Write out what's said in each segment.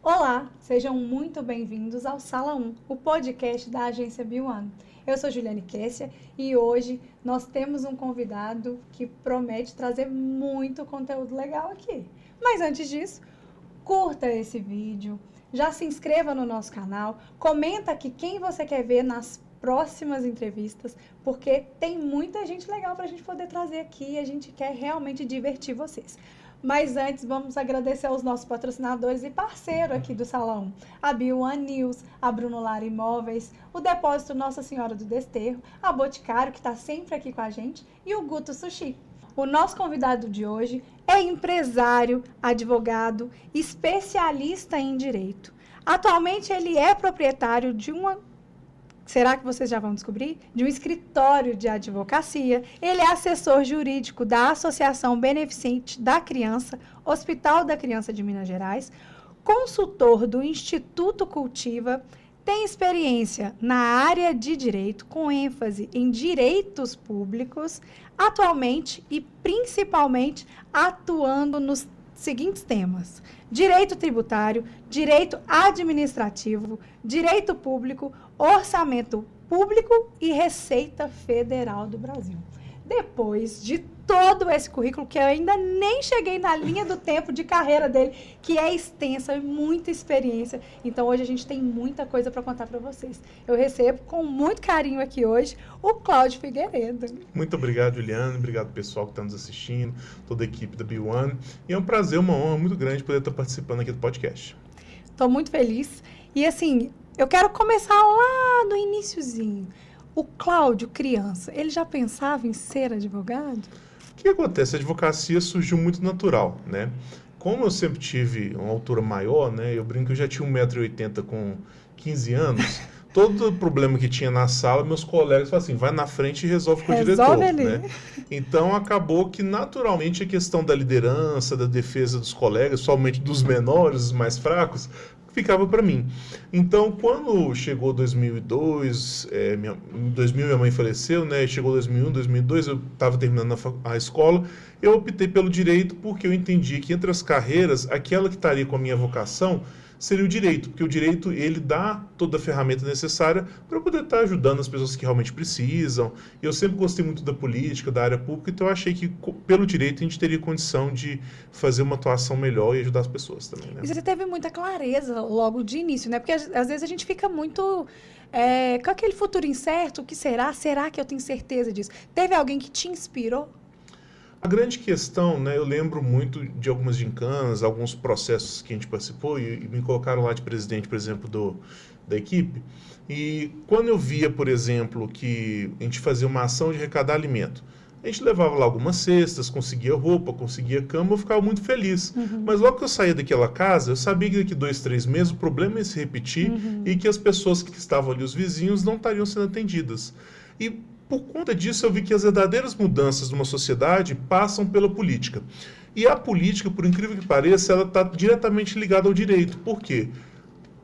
Olá, sejam muito bem-vindos ao Sala 1, o podcast da agência B1. Eu sou Juliane Kessia e hoje nós temos um convidado que promete trazer muito conteúdo legal aqui. Mas antes disso, curta esse vídeo, já se inscreva no nosso canal, comenta aqui quem você quer ver nas próximas entrevistas, porque tem muita gente legal para a gente poder trazer aqui e a gente quer realmente divertir vocês. Mas antes, vamos agradecer aos nossos patrocinadores e parceiros aqui do Salão. A B1 News, a Bruno Lara Imóveis, o Depósito Nossa Senhora do Desterro, a Boticário, que está sempre aqui com a gente, e o Guto Sushi. O nosso convidado de hoje é empresário, advogado, especialista em direito. Atualmente, ele é proprietário de será que vocês já vão descobrir? De um escritório de advocacia. Ele é assessor jurídico da Associação Beneficente da Criança, Hospital da Criança de Minas Gerais, consultor do Instituto Cultiva, tem experiência na área de direito, com ênfase em direitos públicos, atualmente e principalmente atuando nos seguintes temas: direito tributário, direito administrativo, direito público, orçamento público e Receita Federal do Brasil. Depois de todo esse currículo, que eu ainda nem cheguei na linha do tempo de carreira dele, que é extensa e muita experiência, então hoje a gente tem muita coisa para contar para vocês. Eu recebo com muito carinho aqui hoje o Cláudio Figueiredo. Muito obrigado, Juliane, obrigado pessoal que está nos assistindo, toda a equipe da B1, e é um prazer, uma honra muito grande poder estar participando aqui do podcast. Estou muito feliz, e assim, eu quero começar lá do iniciozinho. O Cláudio, criança, ele já pensava em ser advogado? O que acontece? A advocacia surgiu muito natural, né? Como eu sempre tive uma altura maior, né? Eu brinco que eu já tinha 1,80 m com 15 anos. Todo problema que tinha na sala, meus colegas falavam assim, vai na frente e resolve com o diretor, ali, né? Então, acabou que, naturalmente, a questão da liderança, da defesa dos colegas, somente dos menores, os mais fracos, ficava para mim. Então, quando chegou 2002, em 2000 minha mãe faleceu, né? Chegou 2001, 2002, eu estava terminando a escola, eu optei pelo direito porque eu entendi que entre as carreiras, aquela que estaria com a minha vocação seria o direito, porque o direito, ele dá toda a ferramenta necessária para eu poder estar ajudando as pessoas que realmente precisam. Eu sempre gostei muito da política, da área pública, então eu achei que pelo direito a gente teria condição de fazer uma atuação melhor e ajudar as pessoas também, né? E você teve muita clareza logo de início, né? Porque às vezes a gente fica muito com aquele futuro incerto, o que será? Será que eu tenho certeza disso? Teve alguém que te inspirou? A grande questão, né, eu lembro muito de algumas gincanas, alguns processos que a gente participou e me colocaram lá de presidente, por exemplo, da equipe. E quando eu via, por exemplo, que a gente fazia uma ação de arrecadar alimento, a gente levava lá algumas cestas, conseguia roupa, conseguia cama, eu ficava muito feliz. Mas logo que eu saía daquela casa, eu sabia que daqui 2, 3 meses o problema ia se repetir e que as pessoas que estavam ali, os vizinhos, não estariam sendo atendidas. E por conta disso, eu vi que as verdadeiras mudanças de uma sociedade passam pela política. E a política, por incrível que pareça, ela está diretamente ligada ao direito. Por quê?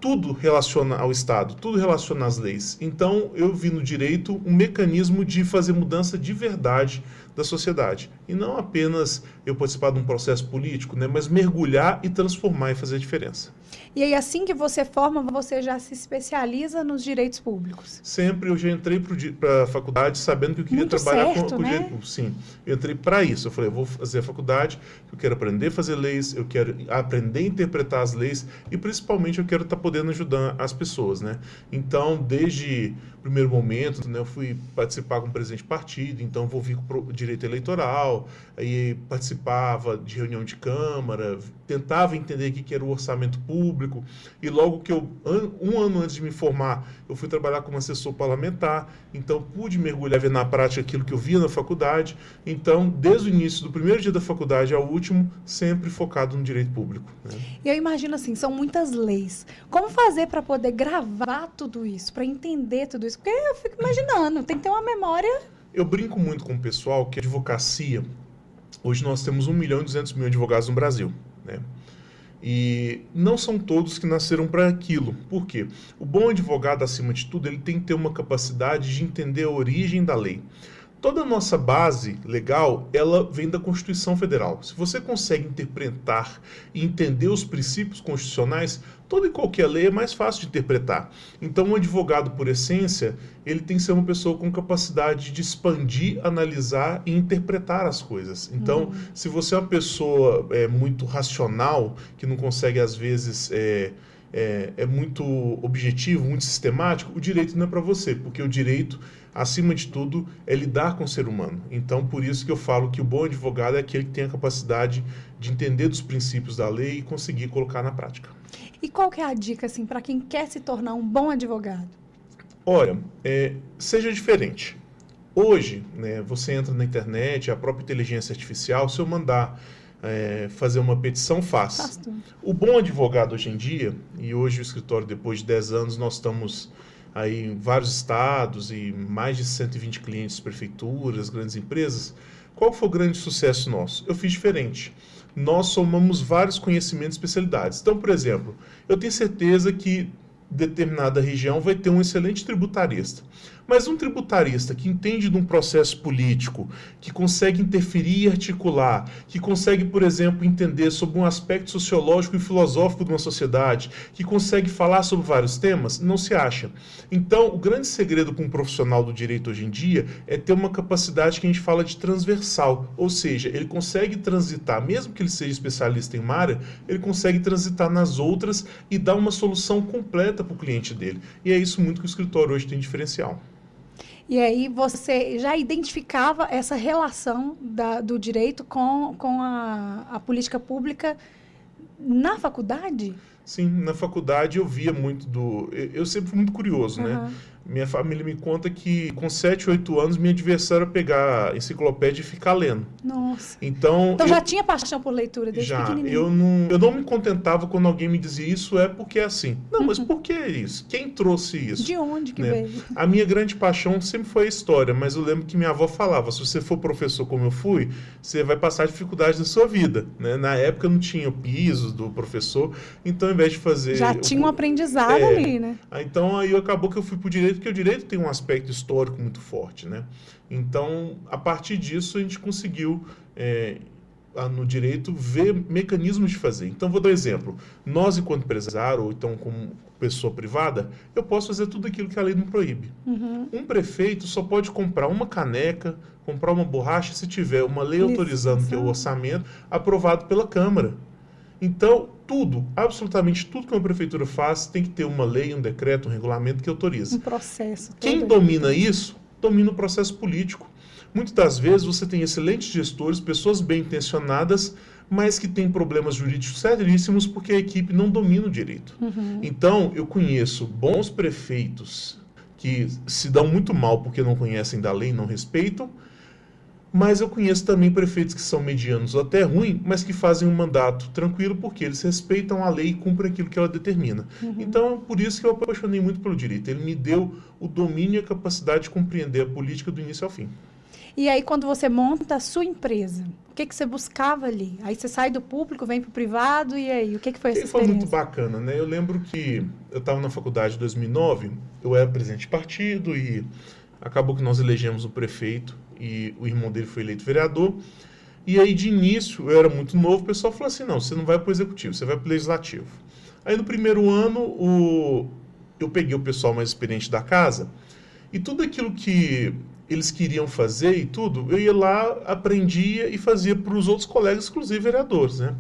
Tudo relaciona ao Estado, tudo relaciona às leis. Então, eu vi no direito um mecanismo de fazer mudança de verdade da sociedade. E não apenas eu participar de um processo político, né, mas mergulhar e transformar e fazer a diferença. E aí, assim que você forma, você já se especializa nos direitos públicos? Sempre eu já entrei para a faculdade sabendo que eu queria trabalhar com né? direito público. Sim, eu entrei para isso. Eu falei, eu vou fazer a faculdade, eu quero aprender a fazer leis, eu quero aprender a interpretar as leis e, principalmente, eu quero estar podendo ajudar as pessoas, né? Então, desde o primeiro momento, né, eu fui participar como presidente de partido, então envolvi com o direito eleitoral, aí participava de reunião de Câmara, tentava entender o que era o orçamento público, e logo que um ano antes de me formar, eu fui trabalhar como assessor parlamentar, então pude mergulhar, ver na prática aquilo que eu via na faculdade. Então, desde o início, do primeiro dia da faculdade ao último, sempre focado no direito público, né? E eu imagino assim, são muitas leis. Como fazer para poder gravar tudo isso, para entender tudo isso? Porque eu fico imaginando, tem que ter uma memória. Eu brinco muito com o pessoal que a advocacia, hoje nós temos 1.200.000 advogados no Brasil, né? E não são todos que nasceram para aquilo. Por quê? O bom advogado, acima de tudo, ele tem que ter uma capacidade de entender a origem da lei. Toda a nossa base legal, ela vem da Constituição Federal. Se você consegue interpretar e entender os princípios constitucionais, toda e qualquer lei é mais fácil de interpretar. Então, um advogado, por essência, ele tem que ser uma pessoa com capacidade de expandir, analisar e interpretar as coisas. Então, se você é uma pessoa muito racional, que não consegue, às vezes... É muito objetivo, muito sistemático, o direito não é para você, porque o direito, acima de tudo, é lidar com o ser humano. Então, por isso que eu falo que o bom advogado é aquele que tem a capacidade de entender dos princípios da lei e conseguir colocar na prática. E qual que é a dica, assim, para quem quer se tornar um bom advogado? Olha, seja diferente. Hoje, né, você entra na internet, a própria inteligência artificial, se eu mandar... fazer uma petição faz. O bom advogado hoje em dia, e hoje o escritório, depois de 10 anos, nós estamos aí em vários estados e mais de 120 clientes, prefeituras, grandes empresas. Qual foi o grande sucesso nosso? Eu fiz diferente. Nós somamos vários conhecimentos e especialidades. Então, por exemplo, eu tenho certeza que determinada região vai ter um excelente tributarista. Mas um tributarista que entende de um processo político, que consegue interferir e articular, que consegue, por exemplo, entender sobre um aspecto sociológico e filosófico de uma sociedade, que consegue falar sobre vários temas, não se acha. Então, o grande segredo para um profissional do direito hoje em dia é ter uma capacidade que a gente fala de transversal, ou seja, ele consegue transitar, mesmo que ele seja especialista em uma área, ele consegue transitar nas outras e dar uma solução completa para o cliente dele. E é isso muito que o escritório hoje tem diferencial. E aí você já identificava essa relação do direito com a política pública na faculdade? Sim, na faculdade eu via muito Eu sempre fui muito curioso, né? Minha família me conta que com 7, 8 anos minha diversão era pegar a enciclopédia e ficar lendo. Nossa. Então já tinha paixão por leitura desde pequenininho? Eu não me contentava quando alguém me dizia isso porque é assim. Não, mas por que isso? Quem trouxe isso? De onde que veio? A minha grande paixão sempre foi a história, mas eu lembro que minha avó falava, se você for professor como eu fui, você vai passar dificuldade na sua vida, né? Na época não tinha o piso do professor, então ao invés de fazer... Já tinha um aprendizado ali, né? Então aí acabou que eu fui para o direito, porque o direito tem um aspecto histórico muito forte, né? Então, a partir disso, a gente conseguiu, no direito, ver mecanismos de fazer. Então, vou dar um exemplo. Nós, enquanto empresário, ou então como pessoa privada, eu posso fazer tudo aquilo que a lei não proíbe. Um prefeito só pode comprar uma caneca, comprar uma borracha, se tiver uma lei autorizando, que é o orçamento, aprovado pela Câmara. Então, absolutamente tudo que uma prefeitura faz tem que ter uma lei, um decreto, um regulamento que autoriza. Um processo. Quem domina isso, domina o processo político. Muitas das vezes você tem excelentes gestores, pessoas bem intencionadas, mas que têm problemas jurídicos seríssimos porque a equipe não domina o direito. Então, eu conheço bons prefeitos que se dão muito mal porque não conhecem da lei, não respeitam, mas eu conheço também prefeitos que são medianos ou até ruins, mas que fazem um mandato tranquilo porque eles respeitam a lei e cumprem aquilo que ela determina. Então, é por isso que eu apaixonei muito pelo direito. Ele me deu o domínio e a capacidade de compreender a política do início ao fim. E aí, quando você monta a sua empresa, o que você buscava ali? Aí você sai do público, vem para o privado, e aí? O que foi essa experiência? Foi muito bacana, né? Eu lembro que eu estava na faculdade em 2009, eu era presidente de partido e acabou que nós elegemos o prefeito e o irmão dele foi eleito vereador. E aí, de início, eu era muito novo, o pessoal falou assim, não, você não vai para o executivo, você vai para o legislativo. Aí, no primeiro ano, eu peguei o pessoal mais experiente da casa e tudo aquilo que eles queriam fazer e tudo, eu ia lá, aprendia e fazia para os outros colegas, inclusive vereadores, né?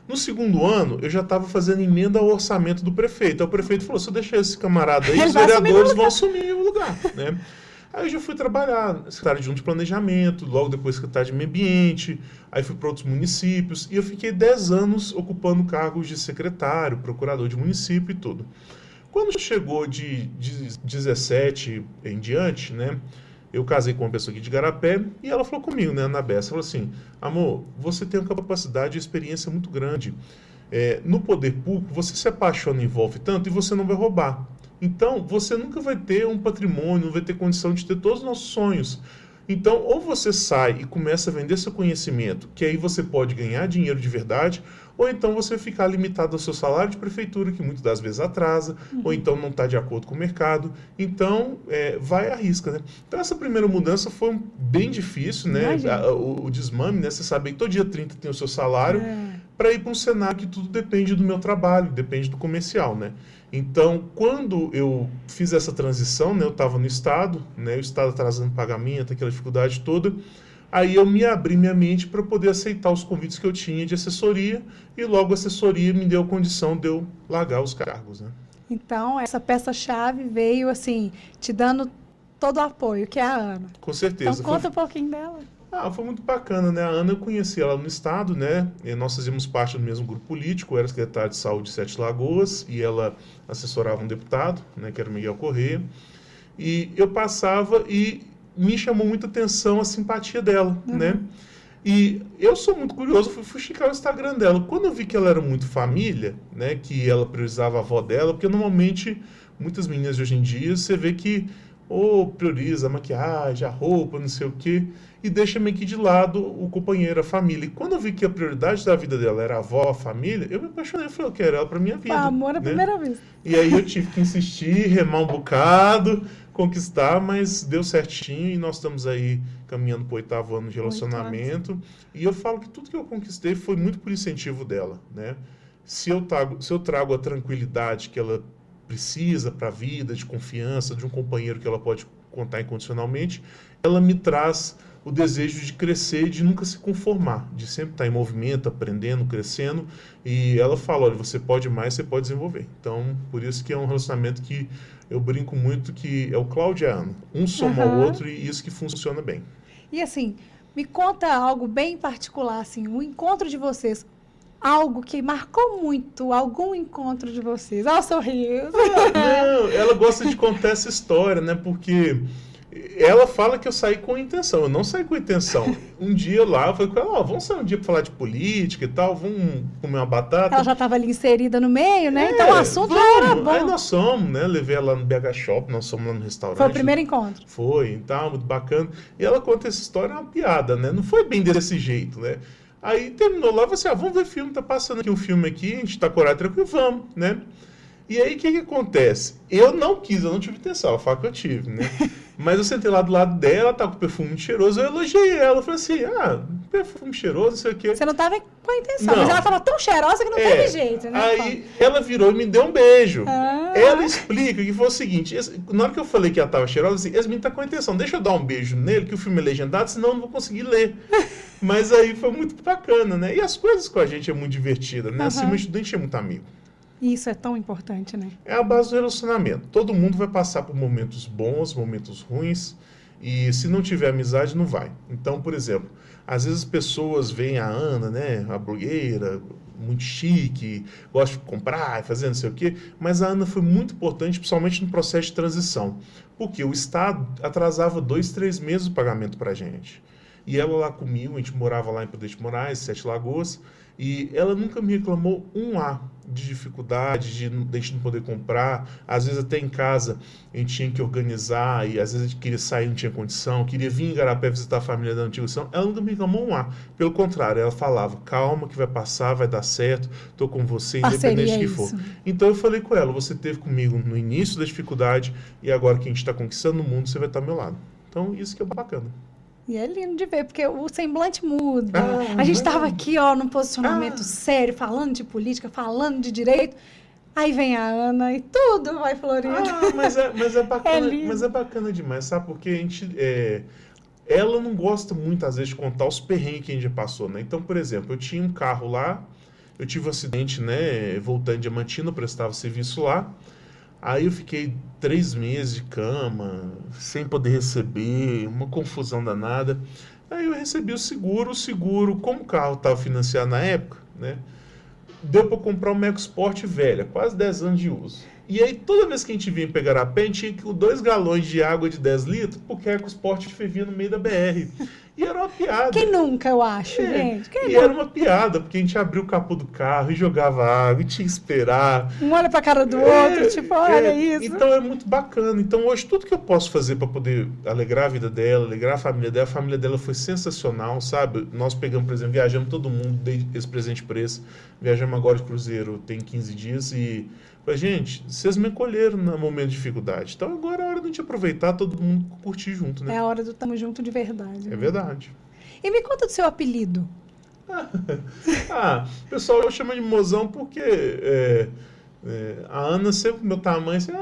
No segundo ano, eu já estava fazendo emenda ao orçamento do prefeito. Aí o prefeito falou, se eu deixar esse camarada aí, os vereadores vão assumir o lugar, né? Aí eu já fui trabalhar, secretário de planejamento, logo depois secretário de meio ambiente, aí fui para outros municípios, e eu fiquei 10 anos ocupando cargos de secretário, procurador de município e tudo. Quando chegou de 17 em diante, né, eu casei com uma pessoa aqui de Igarapé, e ela falou comigo, né, Ana Bessa, falou assim, amor, você tem uma capacidade e experiência muito grande. No poder público, você se apaixona e envolve tanto, e você não vai roubar. Então, você nunca vai ter um patrimônio, não vai ter condição de ter todos os nossos sonhos. Então, ou você sai e começa a vender seu conhecimento, que aí você pode ganhar dinheiro de verdade, ou então você ficar limitado ao seu salário de prefeitura, que muitas das vezes atrasa, ou então não está de acordo com o mercado. Então, vai à risca, né? Então, essa primeira mudança foi bem difícil, né? O desmame, né? Você sabe que todo dia 30 tem o seu salário, para ir para um cenário que tudo depende do meu trabalho, depende do comercial, né? Então, quando eu fiz essa transição, né, eu estava no Estado, né, o Estado atrasando pagamento, aquela dificuldade toda, aí eu me abri minha mente para poder aceitar os convites que eu tinha de assessoria, e logo a assessoria me deu a condição de eu largar os cargos, né? Então, essa peça-chave veio, assim, te dando todo o apoio, que é a Ana. Com certeza. Então, conta um pouquinho dela. Foi muito bacana, né? A Ana, eu conheci ela no Estado, né? E nós fazíamos parte do mesmo grupo político, eu era secretário de saúde de Sete Lagoas, e ela assessorava um deputado, né? Que era o Miguel Correia. E eu passava e me chamou muita atenção a simpatia dela, né? E eu sou muito curioso, fui checar o Instagram dela. Quando eu vi que ela era muito família, né? Que ela priorizava a avó dela, porque normalmente, muitas meninas de hoje em dia, você vê que prioriza a maquiagem, a roupa, não sei o quê, e deixa meio que de lado o companheiro, a família. E quando eu vi que a prioridade da vida dela era a avó, a família, eu me apaixonei, eu falei, eu quero ela pra minha vida. Amor à primeira vez. E aí eu tive que insistir, remar um bocado, conquistar, mas deu certinho e nós estamos aí caminhando pro 8º ano de relacionamento. E eu falo que tudo que eu conquistei foi muito por incentivo dela, né? Se eu trago a tranquilidade que ela precisa para a vida, de confiança, de um companheiro que ela pode contar incondicionalmente, ela me traz o desejo de crescer, de nunca se conformar, de sempre estar em movimento, aprendendo, crescendo, e ela fala, olha, você pode mais, você pode desenvolver. Então, por isso que é um relacionamento que eu brinco muito, que é o Cláudio e a Ana. Um soma ao outro e isso que funciona bem. E assim, me conta algo bem particular, assim, o encontro de vocês, algo que marcou muito, algum encontro de vocês. Olha o sorriso. Não, ela gosta de contar essa história, né? Porque ela fala que eu saí com intenção. Eu não saí com intenção. Um dia lá, eu falei com ela, vamos sair um dia para falar de política e tal, vamos comer uma batata. Ela já estava ali inserida no meio, né? Então o assunto já era bom. Aí nós fomos, né? Levei ela no BH Shop, nós fomos lá no restaurante. Foi o primeiro encontro. Foi, e tal, muito bacana. E ela conta essa história, é uma piada, né? Não foi bem desse jeito, né? Aí terminou lá, você, vamos ver filme, tá passando aqui um filme aqui, a gente tá corado, tranquilo, vamos, né? E aí, o que acontece? Eu não tive intenção, ela fala que eu tive, né? Mas eu sentei lá do lado dela, tá com perfume muito cheiroso, eu elogiei ela, falei assim, perfume cheiroso, não sei o quê. Você não tava com a intenção, mas ela tava tão cheirosa que não teve jeito, né? Aí ela virou e me deu um beijo. Ela explica que foi o seguinte, na hora que eu falei que ela tava cheirosa, assim, Yasmin tá com a intenção, deixa eu dar um beijo nele, que o filme é legendado, senão eu não vou conseguir ler. Mas aí foi muito bacana, né? E as coisas com a gente é muito divertida, né? Assim, o estudante é muito amigo. Isso é tão importante, né? É a base do relacionamento. Todo mundo vai passar por momentos bons, momentos ruins, e se não tiver amizade, não vai. Então, por exemplo, às vezes as pessoas veem a Ana, né, a blogueira, muito chique, gosta de comprar, fazer não sei o quê, mas a Ana foi muito importante, principalmente no processo de transição, porque o Estado atrasava 2, 3 meses o pagamento para a gente. E ela lá comigo, a gente morava lá em Prudente Moraes, Sete Lagoas, e ela nunca me reclamou um A de dificuldade, de a gente não poder comprar. Às vezes até em casa a gente tinha que organizar, e às vezes a gente queria sair, não tinha condição, queria vir em Igarapé visitar a família da antiga São. Ela nunca me reclamou um A. Pelo contrário, ela falava, calma que vai passar, vai dar certo, tô com você, independente do que for. Então eu falei com ela, você esteve comigo no início da dificuldade, e agora que a gente está conquistando o mundo, você vai estar ao meu lado. Então isso que é bacana. E é lindo de ver, porque o semblante muda. A gente estava aqui, num posicionamento sério, falando de política, falando de direito. Aí vem a Ana e tudo vai florindo. Mas é bacana, mas é bacana demais, sabe? Porque a gente... ela não gosta muito, às vezes, de contar os perrengues que a gente já passou, né? Então, por exemplo, eu tinha um carro lá, eu tive um acidente, né? Voltando de Diamantina, eu prestava serviço lá. Aí eu fiquei 3 meses de cama, sem poder receber, uma confusão danada. Aí eu recebi o seguro, como o carro estava financiado na época, né? Deu para comprar uma EcoSport velha, quase 10 anos de uso. E aí toda vez que a gente vinha pegar a pé, a gente tinha que ir com 2 galões de água de 10 litros, porque a EcoSport fervia no meio da BR. E era uma piada. Quem nunca, eu acho, gente? Quem E nunca? era uma piada, porque a gente abria o capô do carro e jogava água e tinha que esperar. Um olha pra cara do outro, tipo, olha isso. Então é muito bacana. Então hoje tudo que eu posso fazer para poder alegrar a vida dela, alegrar a família dela foi sensacional, sabe? Nós pegamos, por exemplo, viajamos todo mundo, dei esse presente por esse. Viajamos agora de cruzeiro, tem 15 dias e... Falei, gente, vocês me acolheram no momento de dificuldade. Então agora é hora de a gente aproveitar, todo mundo curtir junto, né? É a hora do tamo junto de verdade. É verdade. E me conta do seu apelido. O pessoal chama de mozão porque a Ana sempre com meu tamanho, assim,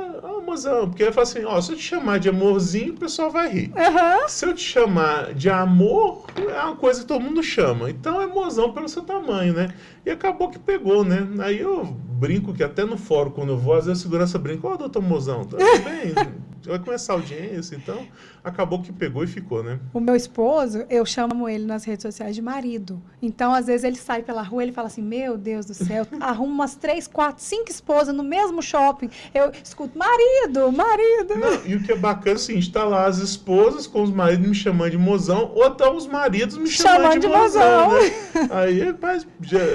mozão, porque ela fala assim, ó, se eu te chamar de amorzinho, o pessoal vai rir. Aham. Se eu te chamar de amor, é uma coisa que todo mundo chama. Então é mozão pelo seu tamanho, né? E acabou que pegou, né? Aí eu brinco que até no fórum, quando eu vou, às vezes a segurança brinca, ó, doutor mozão, tá tudo bem? Vai começar a audiência, então acabou que pegou e ficou, né? O meu esposo, eu chamo ele nas redes sociais de marido. Então, às vezes, ele sai pela rua e ele fala assim, meu Deus do céu, arrumo umas 3, 4, 5 esposas no mesmo shopping. Eu escuto, marido. Não, e o que é bacana é o seguinte, tá lá as esposas com os maridos me chamando de mozão, ou até os maridos me chamando de mozão, né? Aí, mas,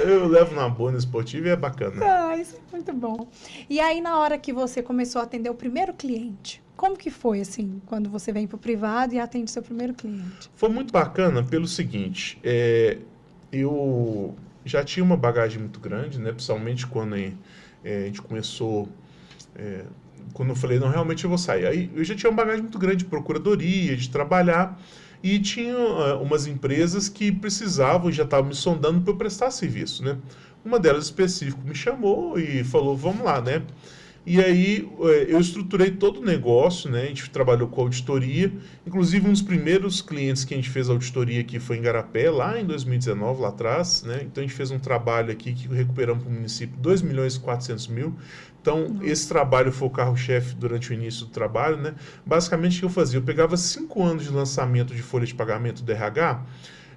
eu levo na boa no esportivo e é bacana. Isso é muito bom. E aí, na hora que você começou a atender o primeiro cliente, como que foi, assim, quando você vem para o privado e atende seu primeiro cliente? Foi muito bacana pelo seguinte, eu já tinha uma bagagem muito grande, né? Principalmente quando a gente começou, quando eu falei, não, realmente eu vou sair. Aí eu já tinha uma bagagem muito grande de procuradoria, de trabalhar, e tinha umas empresas que precisavam e já estavam me sondando para eu prestar serviço, né? Uma delas específico me chamou e falou, vamos lá, né? E aí eu estruturei todo o negócio, né? A gente trabalhou com auditoria, inclusive um dos primeiros clientes que a gente fez auditoria aqui foi em Igarapé, lá em 2019, lá atrás, né? Então a gente fez um trabalho aqui que recuperamos para o município 2.400.000. Então esse trabalho foi o carro-chefe durante o início do trabalho, né? Basicamente o que eu fazia? Eu pegava 5 anos de lançamento de folha de pagamento do RH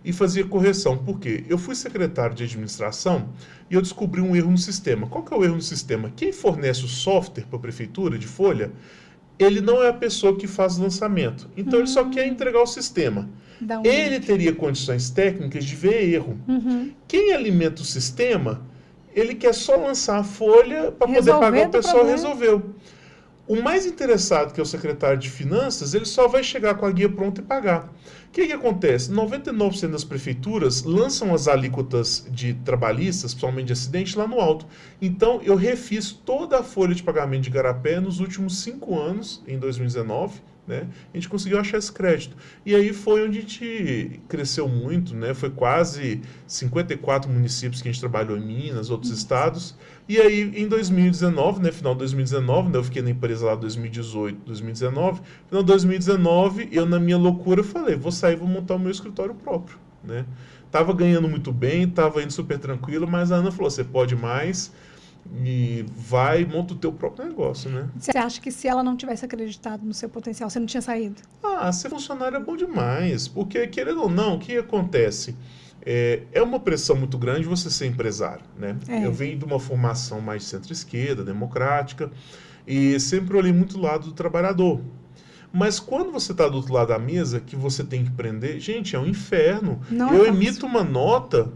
e fazia correção. Por quê? Eu fui secretário de administração e eu descobri um erro no sistema. Qual que é o erro no sistema? Quem fornece o software para a prefeitura de folha, ele não é a pessoa que faz o lançamento. Então ele só quer entregar o sistema. Ele teria condições técnicas de ver erro. Quem alimenta o sistema, ele quer só lançar a folha para poder pagar, o pessoal resolveu. O mais interessado, que é o secretário de Finanças, ele só vai chegar com a guia pronta e pagar. O que acontece? 99% das prefeituras lançam as alíquotas de trabalhistas, principalmente de acidente, lá no alto. Então, eu refiz toda a folha de pagamento de Igarapé nos últimos 5 anos, em 2019, né? A gente conseguiu achar esse crédito. E aí foi onde a gente cresceu muito, né? Foi quase 54 municípios que a gente trabalhou em Minas, outros estados. E aí, em 2019, né, final de 2019, né, eu fiquei na empresa lá 2018, 2019. Final de 2019, eu na minha loucura falei, vou sair, vou montar o meu escritório próprio, né? Tava ganhando muito bem, tava indo super tranquilo, mas a Ana falou, você pode mais e vai, monta o teu próprio negócio, né? Você acha que se ela não tivesse acreditado no seu potencial, você não tinha saído? Ser funcionário é bom demais, porque querendo ou não, o que acontece? É uma pressão muito grande você ser empresário, né? Eu venho de uma formação mais centro-esquerda, democrática, e sempre olhei muito o lado do trabalhador. Mas quando você está do outro lado da mesa, que você tem que prender, gente, é um inferno. Eu emito uma nota,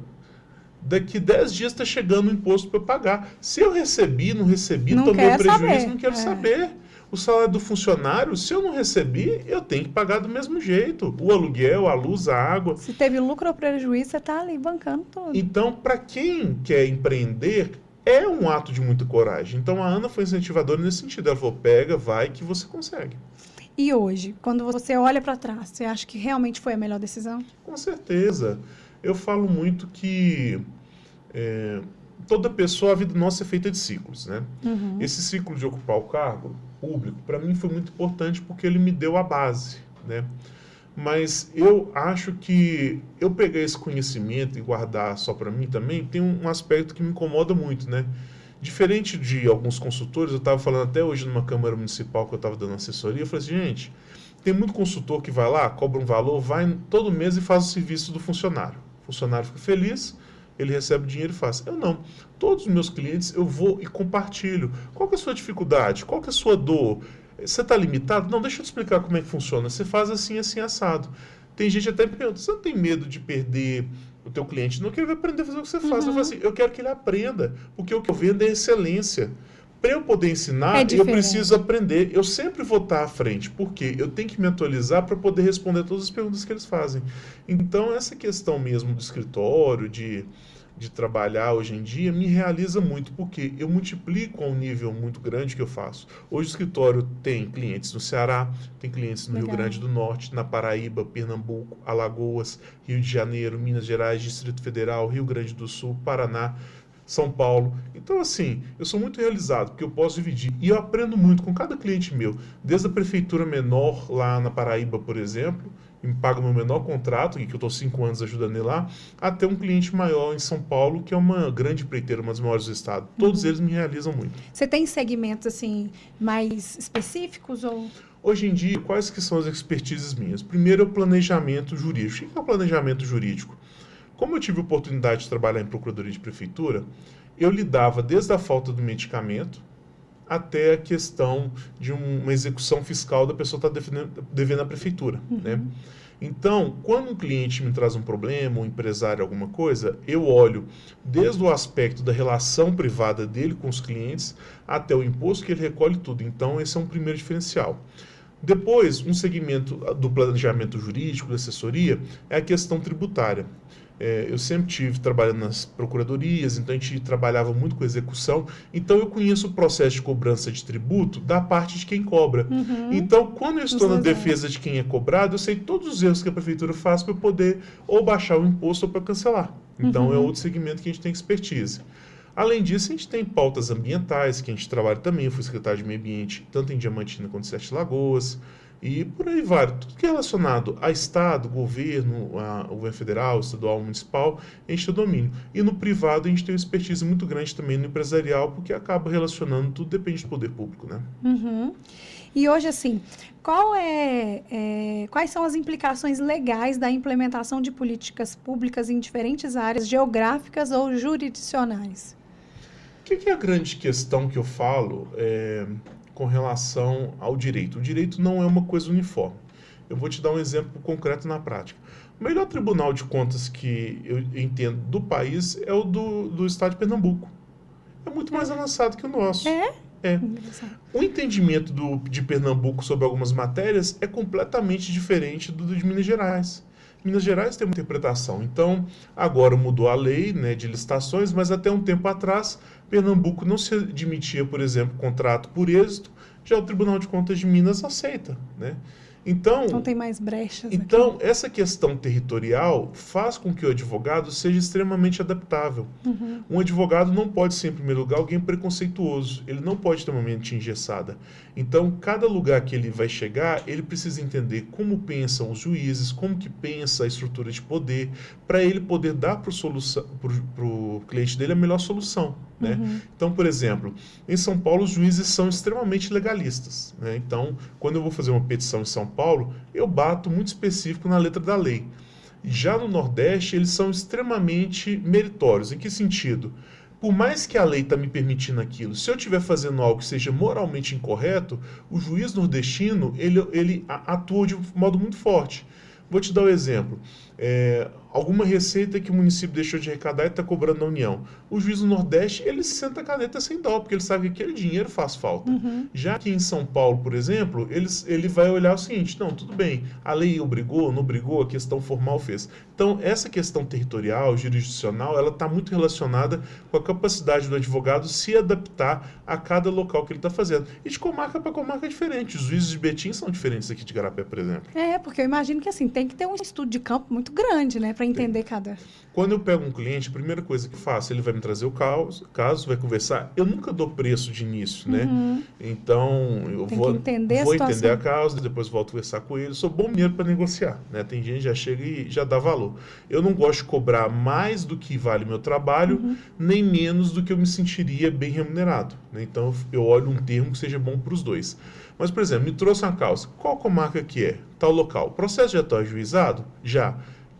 daqui 10 dias está chegando o imposto para eu pagar. Se eu recebi, não recebi, tomei prejuízo, não quero saber. O salário do funcionário, se eu não recebi, eu tenho que pagar do mesmo jeito. O aluguel, a luz, a água. Se teve lucro ou prejuízo, você está ali bancando tudo. Então, para quem quer empreender, é um ato de muita coragem. Então, a Ana foi incentivadora nesse sentido. Ela falou, pega, vai, que você consegue. E hoje, quando você olha para trás, você acha que realmente foi a melhor decisão? Com certeza. Eu falo muito que toda pessoa, a vida nossa é feita de ciclos, né? Esse ciclo de ocupar o cargo público, para mim foi muito importante porque ele me deu a base, né? Mas eu acho que eu pegar esse conhecimento e guardar só para mim também tem um aspecto que me incomoda muito, né? Diferente de alguns consultores, eu estava falando até hoje numa Câmara Municipal que eu estava dando assessoria, eu falei assim, gente, tem muito consultor que vai lá, cobra um valor, vai todo mês e faz o serviço do funcionário. O funcionário fica feliz, ele recebe dinheiro e faz. Eu não. Todos os meus clientes eu vou e compartilho. Qual que é a sua dificuldade? Qual que é a sua dor? Você está limitado? Não, deixa eu te explicar como é que funciona. Você faz assim, assim, assado. Tem gente até que pergunta, você não tem medo de perder o teu cliente? Não, quer aprender a fazer o que você faz. Eu falo assim, eu quero que ele aprenda, porque o que eu vendo é excelência. Para eu poder ensinar, eu preciso aprender. Eu sempre vou estar à frente, porque eu tenho que me atualizar para poder responder todas as perguntas que eles fazem. Então, essa questão mesmo do escritório, de trabalhar hoje em dia, me realiza muito, porque eu multiplico a um nível muito grande que eu faço. Hoje o escritório tem clientes no Ceará, tem clientes no Rio Grande do Norte, na Paraíba, Pernambuco, Alagoas, Rio de Janeiro, Minas Gerais, Distrito Federal, Rio Grande do Sul, Paraná, São Paulo. Então, assim, eu sou muito realizado, porque eu posso dividir. E eu aprendo muito com cada cliente meu. Desde a prefeitura menor, lá na Paraíba, por exemplo, que me paga o meu menor contrato, e que eu estou 5 anos ajudando ele lá, até um cliente maior em São Paulo, que é uma grande empreiteira, uma das maiores do estado. Todos eles me realizam muito. Você tem segmentos, assim, mais específicos? Ou... Hoje em dia, quais que são as expertises minhas? Primeiro é o planejamento jurídico. O que é o planejamento jurídico? Como eu tive a oportunidade de trabalhar em procuradoria de prefeitura, eu lidava desde a falta do medicamento até a questão de uma execução fiscal da pessoa estar devendo à prefeitura, né? Então, quando um cliente me traz um problema, um empresário, alguma coisa, eu olho desde o aspecto da relação privada dele com os clientes até o imposto que ele recolhe, tudo. Então, esse é um primeiro diferencial. Depois, um segmento do planejamento jurídico, da assessoria, é a questão tributária. Eu sempre tive trabalhando nas procuradorias, então a gente trabalhava muito com execução, então eu conheço o processo de cobrança de tributo da parte de quem cobra. Então, quando eu estou na defesa de quem é cobrado, eu sei todos os erros que a prefeitura faz para eu poder ou baixar o imposto ou para cancelar. Então, é outro segmento que a gente tem expertise. Além disso, a gente tem pautas ambientais, que a gente trabalha também. Eu fui secretário de Meio Ambiente, tanto em Diamantina quanto em Sete Lagoas. E por aí vai. Tudo que é relacionado a Estado, governo, o governo federal, estadual, municipal, a gente tem domínio. E no privado, a gente tem uma expertise muito grande também no empresarial, porque acaba relacionando, tudo depende do poder público, né? E hoje, assim, quais são as implicações legais da implementação de políticas públicas em diferentes áreas geográficas ou jurisdicionais? O que é a grande questão que eu falo com relação ao direito? O direito não é uma coisa uniforme. Eu vou te dar um exemplo concreto na prática. O melhor tribunal de contas que eu entendo do país é o do estado de Pernambuco. É muito mais avançado que o nosso. O entendimento de Pernambuco sobre algumas matérias é completamente diferente do de Minas Gerais. Minas Gerais tem uma interpretação. Então, agora mudou a lei, né, de licitações, mas até um tempo atrás, Pernambuco não se admitia, por exemplo, contrato por êxito, já o Tribunal de Contas de Minas aceita, né? Então tem mais brechas Então, aqui. Essa questão territorial faz com que o advogado seja extremamente adaptável. Um advogado não pode ser, em primeiro lugar, alguém preconceituoso. Ele não pode ter uma mente engessada. Então, cada lugar que ele vai chegar, ele precisa entender como pensam os juízes, como que pensa a estrutura de poder, para ele poder dar para o cliente dele a melhor solução, né? Então, por exemplo, em São Paulo, os juízes são extremamente legalistas, né? Então, quando eu vou fazer uma petição em São Paulo, eu bato muito específico na letra da lei. Já no Nordeste, eles são extremamente meritórios. Em que sentido? Por mais que a lei está me permitindo aquilo, se eu estiver fazendo algo que seja moralmente incorreto, o juiz nordestino, ele atua de modo muito forte. Vou te dar um exemplo. Alguma receita que o município deixou de arrecadar e está cobrando na União. O juiz do Nordeste, ele senta a caneta sem dó, porque ele sabe que aquele dinheiro faz falta. Já que em São Paulo, por exemplo, ele vai olhar o seguinte: não, tudo bem, a lei obrigou, não obrigou, a questão formal fez. Então, essa questão territorial, jurisdicional, ela está muito relacionada com a capacidade do advogado se adaptar a cada local que ele está fazendo. E de comarca para comarca é diferente. Os juízes de Betim são diferentes aqui de Igarapé, por exemplo. Porque eu imagino que assim, tem que ter um estudo de campo muito grande, né, para entender cada... Quando eu pego um cliente, a primeira coisa que faço, ele vai me trazer o caso, vai conversar. Eu nunca dou preço de início, né? Então, eu vou entender a causa, depois volto a conversar com ele. Eu sou bom mineiro para negociar, né? Tem gente que já chega e já dá valor. Eu não gosto de cobrar mais do que vale meu trabalho, nem menos do que eu me sentiria bem remunerado, né? Então, eu olho um termo que seja bom para os dois. Mas, por exemplo, me trouxe uma causa. Qual comarca que é? Tal local. O processo já está ajuizado? Já.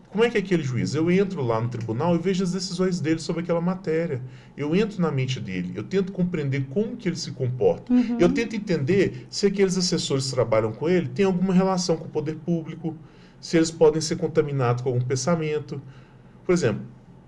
Como é que é aquele juiz? Eu entro lá no tribunal e vejo as decisões dele sobre aquela matéria. Eu entro na mente dele, eu tento compreender como que ele se comporta. Eu tento entender se aqueles assessores que trabalham com ele têm alguma relação com o poder público, se eles podem ser contaminados com algum pensamento. Por exemplo,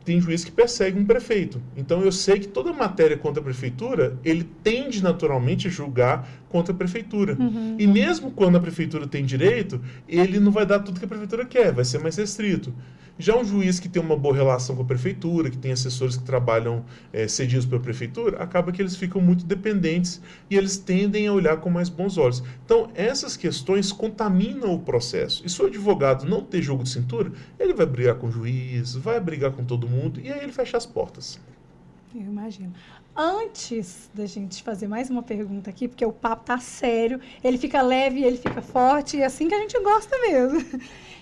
tem juiz que persegue um prefeito. Então eu sei que toda matéria contra a prefeitura, ele tende naturalmente a julgar contra a prefeitura. E mesmo quando a prefeitura tem direito, ele não vai dar tudo que a prefeitura quer, vai ser mais restrito. Já um juiz que tem uma boa relação com a prefeitura, que tem assessores que trabalham cedidos pela prefeitura, acaba que eles ficam muito dependentes e eles tendem a olhar com mais bons olhos. Então, essas questões contaminam o processo. E se o advogado não ter jogo de cintura, ele vai brigar com o juiz, vai brigar com todo mundo e aí ele fecha as portas. Eu imagino. Antes da gente fazer mais uma pergunta aqui, porque o papo tá sério, ele fica leve, ele fica forte, e é assim que a gente gosta mesmo.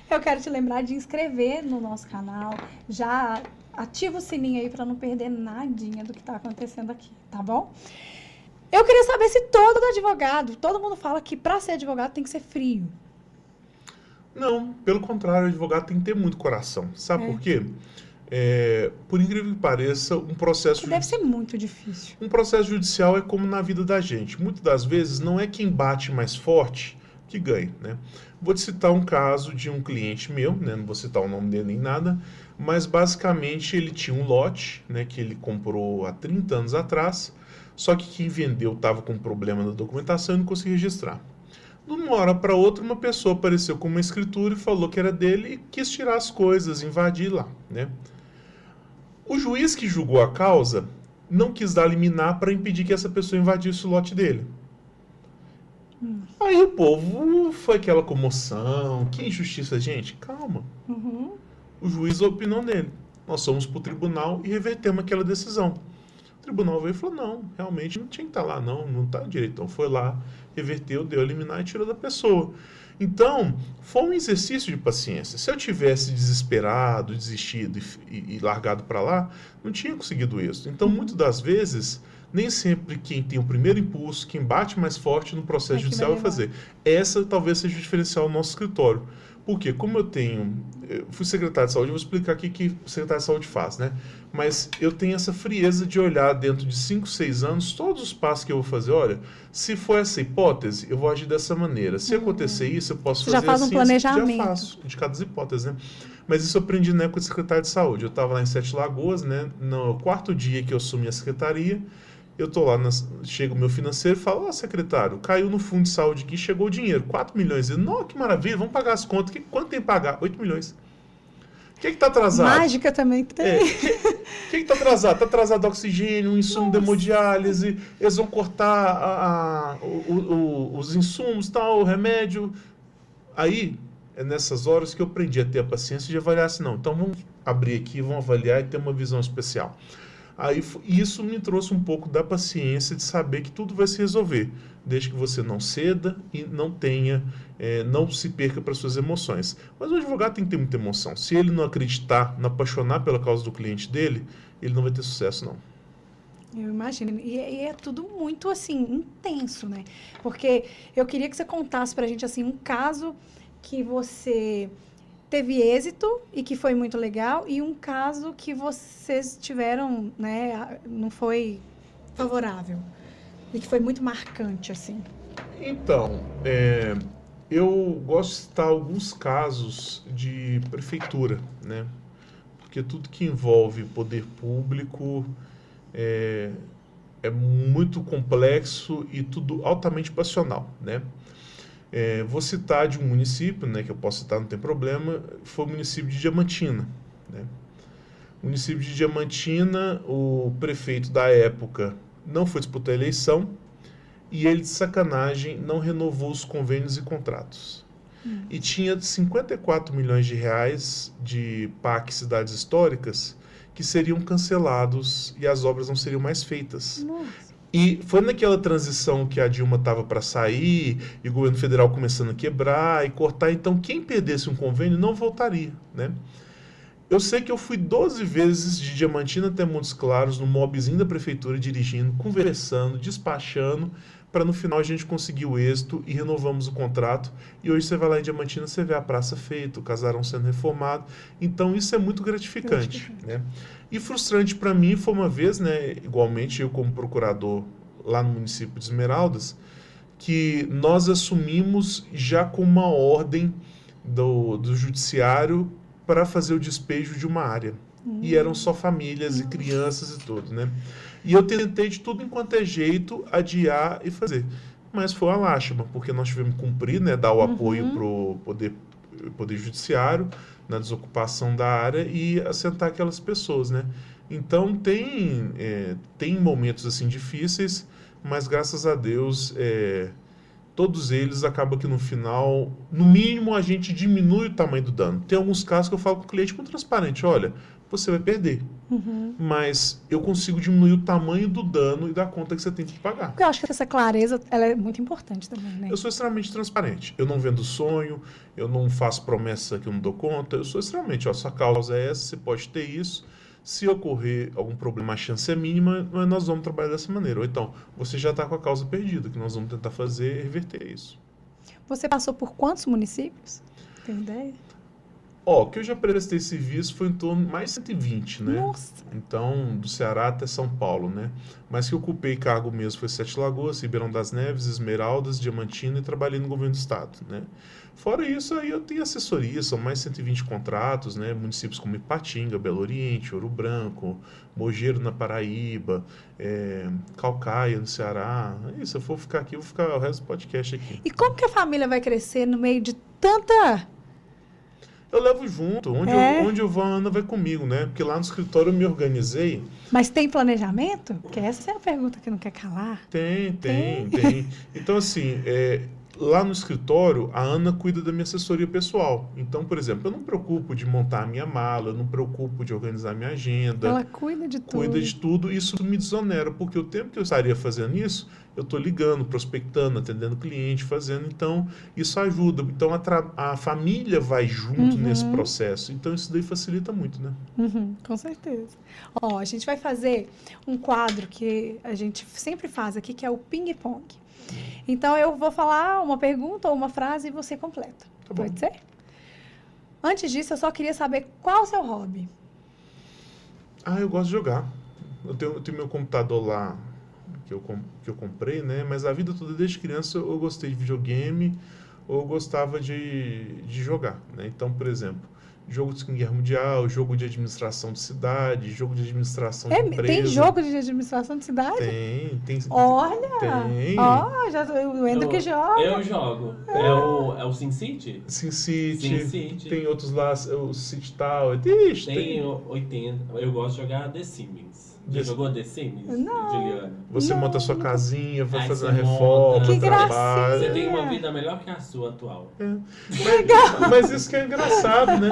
Eu quero te lembrar de inscrever no nosso canal, já ativa o sininho aí para não perder nadinha do que tá acontecendo aqui, tá bom? Eu queria saber se todo mundo fala que para ser advogado tem que ser frio. Não, pelo contrário, o advogado tem que ter muito coração. Sabe por quê? Por incrível que pareça, um processo... Deve ser muito difícil. Um processo judicial é como na vida da gente. Muitas das vezes não é quem bate mais forte que ganha, né? Vou te citar um caso de um cliente meu, né? Não vou citar o nome dele nem nada, mas basicamente ele tinha um lote, né, que ele comprou há 30 anos atrás, só que quem vendeu estava com problema na documentação e não conseguia registrar. De uma hora para outra, uma pessoa apareceu com uma escritura e falou que era dele e quis tirar as coisas, invadir lá, né? O juiz que julgou a causa não quis dar liminar para impedir que essa pessoa invadisse o lote dele. Aí o povo foi aquela comoção, que injustiça, gente, calma. O juiz opinou nele. Nós fomos para o tribunal e revertemos aquela decisão. O tribunal veio e falou, não, realmente não tinha que estar lá, não está direito. Então foi lá, reverteu, deu a liminar e tirou da pessoa. Então, foi um exercício de paciência. Se eu tivesse desesperado, desistido e largado para lá, não tinha conseguido isso. Então, muitas das vezes, nem sempre quem tem o primeiro impulso, quem bate mais forte no processo judicial vai fazer. Essa talvez seja o diferencial do nosso escritório. Porque como eu fui secretário de saúde, eu vou explicar aqui o que o secretário de saúde faz, né? Mas eu tenho essa frieza de olhar dentro de 5, 6 anos, todos os passos que eu vou fazer, olha, se for essa hipótese, eu vou agir dessa maneira. Se acontecer isso, eu posso fazer já faz assim, um planejamento. já faço, de cada hipótese, né? Mas isso eu aprendi na época de secretário de saúde. Eu estava lá em Sete Lagoas, né? No 4º dia que eu assumi a secretaria, eu tô lá, chega o meu financeiro e fala, secretário, caiu no fundo de saúde aqui, chegou o dinheiro, 4 milhões. Eu, não, que maravilha, vamos pagar as contas. Quanto tem que pagar? 8 milhões. O que está atrasado? Mágica também tem. O que está atrasado? Está atrasado oxigênio, um insumo de hemodiálise, eles vão cortar os insumos, tal, o remédio. Aí, é nessas horas que eu aprendi a ter a paciência de avaliar assim, não, então vamos abrir aqui, vamos avaliar e ter uma visão especial. Aí isso me trouxe um pouco da paciência de saber que tudo vai se resolver, desde que você não ceda e não se perca para suas emoções. Mas o advogado tem que ter muita emoção. Se ele não acreditar, não apaixonar pela causa do cliente dele, ele não vai ter sucesso, não. Eu imagino. E é tudo muito, assim, intenso, né? Porque eu queria que você contasse pra gente, assim, um caso que você teve êxito e que foi muito legal, e um caso que vocês tiveram, né, não foi favorável e que foi muito marcante, assim. Então, eu gosto de citar alguns casos de prefeitura, né? Porque tudo que envolve poder público é muito complexo e tudo altamente passional, né? Vou citar de um município, né, que eu posso citar, não tem problema, foi o município de Diamantina, né? O município de Diamantina, o prefeito da época não foi disputar a eleição e ele, de sacanagem, não renovou os convênios e contratos. E tinha 54 milhões de reais de PAC Cidades Históricas que seriam cancelados e as obras não seriam mais feitas. Nossa. E foi naquela transição que a Dilma estava para sair, e o governo federal começando a quebrar e cortar. Então, quem perdesse um convênio não voltaria, né? Eu sei que eu fui 12 vezes de Diamantina até Montes Claros, no mobzinho da prefeitura, dirigindo, conversando, despachando, para no final a gente conseguir o êxito e renovamos o contrato. E hoje você vai lá em Diamantina, você vê a praça feita, o casarão sendo reformado. Então, isso é muito gratificante, né? E frustrante para mim foi uma vez, né, igualmente eu como procurador lá no município de Esmeraldas, que nós assumimos já com uma ordem do judiciário para fazer o despejo de uma área. E eram só famílias e crianças e tudo, né? E eu tentei de tudo enquanto é jeito adiar e fazer. Mas foi uma lástima, porque nós tivemos que cumprir, né? Dar o apoio para o poder Judiciário na desocupação da área e assentar aquelas pessoas, né? Então tem momentos assim difíceis, mas graças a Deus todos eles acabam que no final, no mínimo a gente diminui o tamanho do dano. Tem alguns casos que eu falo com o cliente muito transparente, olha, você vai perder, mas eu consigo diminuir o tamanho do dano e da conta que você tem que pagar. Porque eu acho que essa clareza ela é muito importante também, né? Eu sou extremamente transparente. Eu não vendo sonho, eu não faço promessa que eu não dou conta. Eu sou extremamente, sua causa é essa, você pode ter isso. Se ocorrer algum problema, a chance é mínima, mas nós vamos trabalhar dessa maneira. Ou então, você já está com a causa perdida, que nós vamos tentar fazer reverter isso. Você passou por quantos municípios? Tem ideia? O que eu já prestei serviço foi em torno de mais 120, né? Nossa! Então, do Ceará até São Paulo, né? Mas que eu ocupei cargo mesmo foi Sete Lagoas, Ribeirão das Neves, Esmeraldas, Diamantina e trabalhei no governo do estado, né? Fora isso, aí eu tenho assessoria, são mais 120 contratos, né? Municípios como Ipatinga, Belo Oriente, Ouro Branco, Mogeiro na Paraíba, Caucaia no Ceará. Se eu for ficar aqui, eu vou ficar o resto do podcast aqui. E como que a família vai crescer no meio de tanta... Eu levo junto. Onde eu vou, a Ana vai comigo, né? Porque lá no escritório eu me organizei. Mas tem planejamento? Porque essa é a pergunta que não quer calar. Tem. Então, assim, lá no escritório, a Ana cuida da minha assessoria pessoal. Então, por exemplo, eu não me preocupo de montar a minha mala, eu não me preocupo de organizar a minha agenda. Ela cuida de tudo. Cuida de tudo, isso me desonera, porque o tempo que eu estaria fazendo isso, eu estou ligando, prospectando, atendendo cliente, fazendo, então isso ajuda. Então a família vai junto nesse processo, então isso daí facilita muito, né? Com certeza. A gente vai fazer um quadro que a gente sempre faz aqui, que é o ping-pong. Então eu vou falar uma pergunta ou uma frase e você completa. Tá bom. Pode ser? Antes disso, eu só queria saber qual é o seu hobby. Eu gosto de jogar. Eu tenho meu computador lá, que eu comprei, né? Mas a vida toda, desde criança, eu gostei de videogame ou eu gostava de jogar, né? Então, por exemplo, jogo de Segunda Guerra Mundial, jogo de administração de cidade, jogo de administração de empresa. Tem jogo de administração de cidade? Tem. Olha! Tem. Já o Endo que joga. Eu jogo. É o SimCity? SimCity. Tem outros lá, o City Tower. Tem 80. Eu gosto de jogar The Sims. Já jogou The Sims, Não. Juliana? Você monta a sua casinha, vai Aí fazer você uma reforma, Que trabalha. Você tem uma vida melhor que a sua atual. Mas isso que é engraçado, né?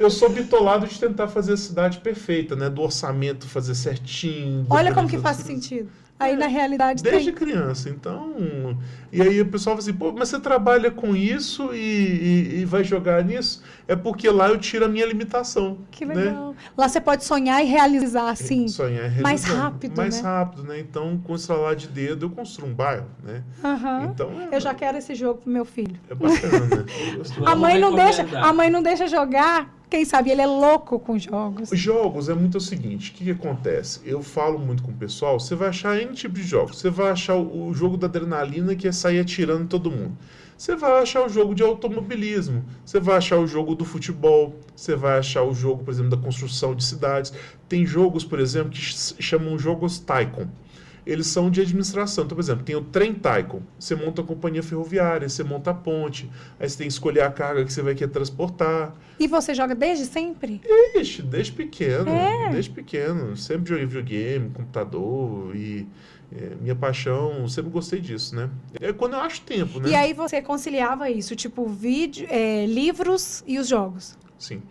Eu sou bitolado de tentar fazer a cidade perfeita, né? Do orçamento fazer certinho. Olha como que faz sentido. Aí na realidade Desde tem. criança, então... E aí o pessoal fala assim, pô, mas você trabalha com isso e vai jogar nisso? É porque lá eu tiro a minha limitação. Que né? legal. Lá você pode sonhar e realizar, assim. Sonhar e realizar. Mais rápido, Mais né? rápido, né? Então, com esse lá de dedo, eu construo um bairro, né? Então, Eu já quero esse jogo pro meu filho. É bacana, né? A mãe recomendar. a mãe não deixa jogar. Quem sabe ele é louco com jogos. Os jogos é muito o seguinte, o que acontece? Eu falo muito com o pessoal, você vai achar N tipo de jogos. Você vai achar o jogo da adrenalina, que é sair atirando em todo mundo. Você vai achar o jogo de automobilismo, você vai achar o jogo do futebol, você vai achar o jogo, por exemplo, da construção de cidades. Tem jogos, por exemplo, que chamam jogos Tycoon. Eles são de administração. Então, por exemplo, tem o Trem Tycoon. Você monta a companhia ferroviária, você monta a ponte, aí você tem que escolher a carga que você vai querer transportar. E você joga desde sempre? Desde pequeno. Desde pequeno. Sempre joguei videogame, computador e minha paixão, sempre gostei disso, né? É quando eu acho tempo, né? E aí você conciliava isso, tipo livros e os jogos? Sim.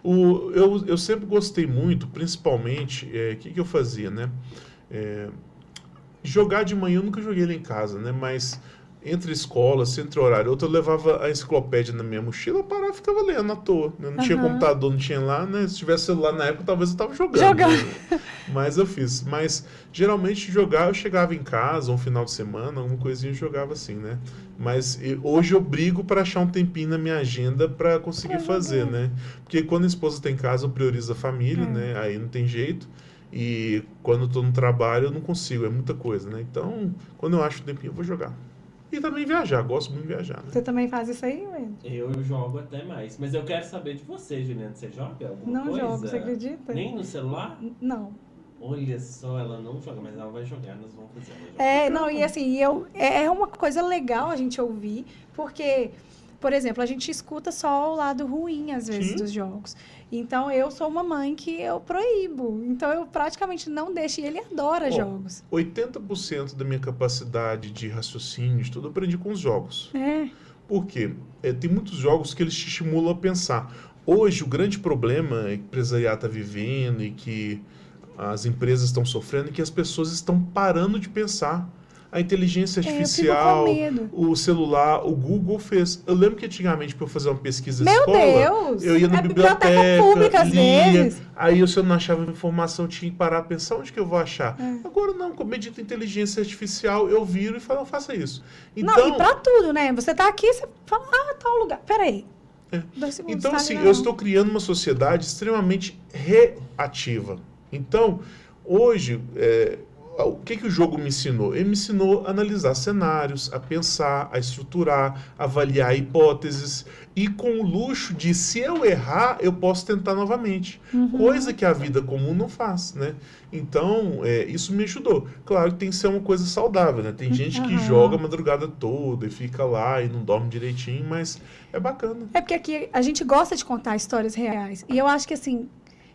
Eu sempre gostei muito, principalmente, o que eu fazia, né? Jogar de manhã eu nunca joguei lá em casa, né? Mas entre escolas, entre horário, eu levava a enciclopédia na minha mochila, eu parava e ficava lendo à toa. Eu não tinha computador, não tinha lá, né? Se tivesse celular na época, talvez eu estava jogando. Né? Mas eu fiz. Mas, geralmente, jogar, eu chegava em casa, um final de semana, alguma coisinha eu jogava assim, né? Mas hoje eu brigo para achar um tempinho na minha agenda para conseguir fazer, né? Porque quando a esposa tem casa, eu priorizo a família, né? Aí não tem jeito. E quando eu tô no trabalho, eu não consigo, é muita coisa, né? Então, quando eu acho um tempinho, eu vou jogar. E também viajar, gosto muito de viajar, né? Você também faz isso aí, Wendy? Eu jogo até mais. Mas eu quero saber de você, Juliana. Você joga alguma Não coisa? jogo, você acredita? Nem no celular? Não. Olha só, ela não joga, mas ela vai jogar, nós vamos fazer ela jogar. Não, e assim, é uma coisa legal a gente ouvir, porque, por exemplo, a gente escuta só o lado ruim, às vezes, Sim. dos jogos. Então, eu sou uma mãe que eu proíbo. Então, eu praticamente não deixo, e ele adora jogos. 80% da minha capacidade de raciocínio, de tudo, eu aprendi com os jogos. Por quê? Tem muitos jogos que eles te estimulam a pensar. Hoje, o grande problema que o empresariado está vivendo e que as empresas estão sofrendo é que as pessoas estão parando de pensar. A inteligência artificial, eu fico com medo. o celular, o Google fez. Eu lembro que antigamente, para eu fazer uma pesquisa de Meu escola, Deus! eu ia na biblioteca pública, às lia, vezes. aí se eu não achava informação, tinha que parar a pensar onde que eu vou achar. Agora não, com a dita inteligência artificial, eu viro e falo, não, faça isso. Então, Não, e pra tudo, né? Você tá aqui, você fala, tal lugar. Peraí. 2 segundos, então tá assim, ali, eu estou criando uma sociedade extremamente reativa. Então, hoje, o que o jogo me ensinou? Ele me ensinou a analisar cenários, a pensar, a estruturar, a avaliar hipóteses e com o luxo de, se eu errar, eu posso tentar novamente. Coisa que a vida comum não faz, né? Então, isso me ajudou. Claro que tem que ser uma coisa saudável, né? Tem gente que joga a madrugada toda e fica lá e não dorme direitinho, mas é bacana. É porque aqui a gente gosta de contar histórias reais. E eu acho que, assim,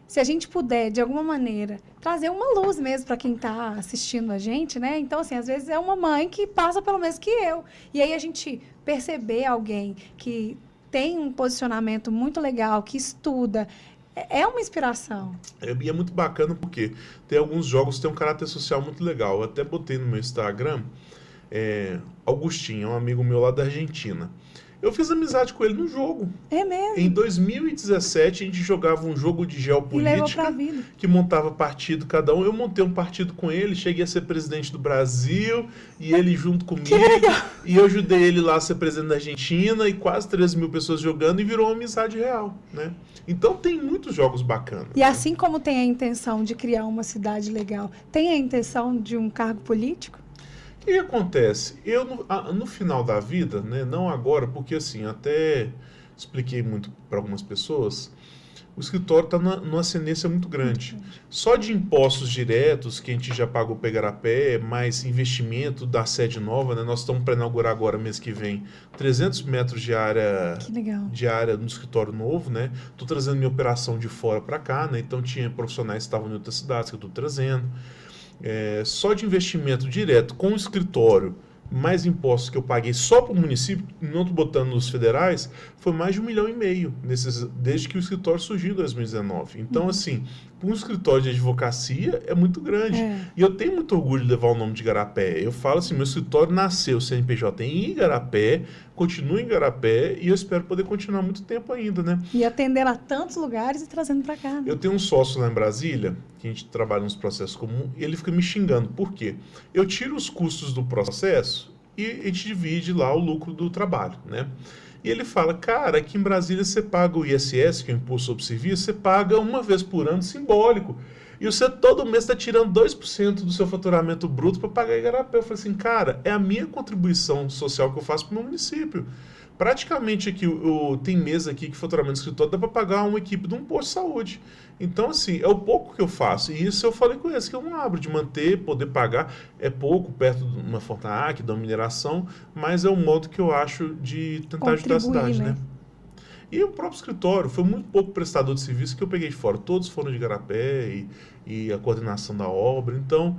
se a gente puder, de alguma maneira, trazer uma luz mesmo para quem está assistindo a gente, né? Então, assim, às vezes é uma mãe que passa pelo mesmo que eu. E aí a gente perceber alguém que tem um posicionamento muito legal, que estuda, é uma inspiração. E é muito bacana porque tem alguns jogos que têm um caráter social muito legal. Eu até botei no meu Instagram, Augustinho, é um amigo meu lá da Argentina. Eu fiz amizade com ele no jogo. É mesmo? Em 2017, a gente jogava um jogo de E levou geopolítica, pra vida. que montava partido cada um. Eu montei um partido com ele, cheguei a ser presidente do Brasil, e ele junto comigo. Que legal. E eu ajudei ele lá a ser presidente da Argentina, e quase 13 mil pessoas jogando, e virou uma amizade real, né? Então tem muitos jogos bacanas. E assim como tem a intenção de criar uma cidade legal, tem a intenção de um cargo político? O que acontece? Eu, no final da vida, né, não agora, porque assim, até expliquei muito para algumas pessoas, o escritório está numa ascendência muito grande. Só de impostos diretos, que a gente já pagou para Igarapé, mais investimento da sede nova, né, nós estamos para inaugurar agora, mês que vem, 300 metros de área, Que legal. de área no escritório novo, né? Estou trazendo minha operação de fora para cá, né? Então tinha profissionais que estavam em outras cidades que eu estou trazendo. Só de investimento direto com o escritório, mais impostos que eu paguei só para o município, não estou botando nos federais, foi mais de 1,5 milhão desde que o escritório surgiu em 2019. Então, assim, para um escritório de advocacia é muito grande. E eu tenho muito orgulho de levar o nome de Igarapé. Eu falo assim, meu escritório nasceu CNPJ em Igarapé, continua em Igarapé e eu espero poder continuar muito tempo ainda, né? E atendendo a tantos lugares e trazendo para cá. Né? Eu tenho um sócio lá em Brasília, que a gente trabalha nos processos comuns, e ele fica me xingando. Por quê? Eu tiro os custos do processo e a gente divide lá o lucro do trabalho, né? E ele fala, cara, aqui em Brasília você paga o ISS, que é o Imposto sobre Serviço, você paga uma vez por ano, simbólico. E você todo mês está tirando 2% do seu faturamento bruto para pagar Igarapé. Eu falei assim, cara, é a minha contribuição social que eu faço para o meu município. Praticamente aqui, tem mês aqui que faturamento do escritório dá para pagar uma equipe de um posto de saúde. Então, assim, é o pouco que eu faço. E isso eu falei com eles, que eu não abro de manter, poder pagar. É pouco, perto de uma Fortanac, da mineração, mas é um modo que eu acho de tentar ajudar a cidade, né? E o próprio escritório, foi muito pouco prestador de serviço que eu peguei de fora. Todos foram de Igarapé e a coordenação da obra. Então,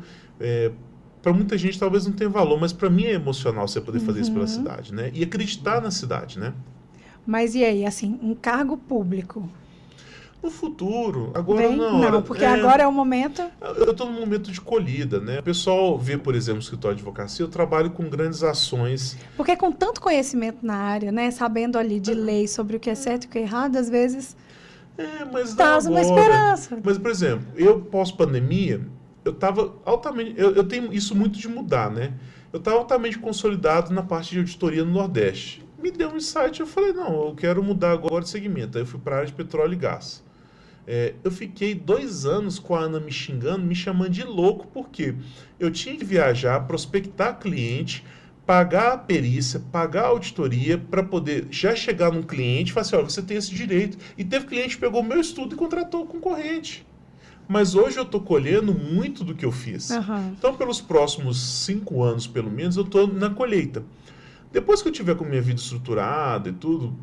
para muita gente talvez não tenha valor, mas para mim é emocional você poder fazer isso pela cidade, né? E acreditar na cidade, né? Mas e aí, assim, um cargo público? No futuro, agora não, porque agora é o momento... Eu estou num momento de colhida, né? O pessoal vê, por exemplo, o escritório de advocacia, eu trabalho com grandes ações. Porque com tanto conhecimento na área, né? Sabendo ali de lei sobre o que é certo e o que é errado, às vezes... mas traz uma esperança. Mas, por exemplo, eu pós-pandemia, eu estava altamente... Eu tenho isso muito de mudar, né? Eu estava altamente consolidado na parte de auditoria no Nordeste. Me deu um insight, eu falei, não, eu quero mudar agora de segmento. Aí eu fui para a área de petróleo e gás. Eu fiquei 2 anos com a Ana me xingando, me chamando de louco, porque eu tinha que viajar, prospectar cliente, pagar a perícia, pagar a auditoria para poder já chegar num cliente e falar assim, olha, você tem esse direito. E teve cliente que pegou o meu estudo e contratou o concorrente. Mas hoje eu estou colhendo muito do que eu fiz. Então, pelos próximos 5 anos, pelo menos, eu estou na colheita. Depois que eu tiver com minha vida estruturada e tudo,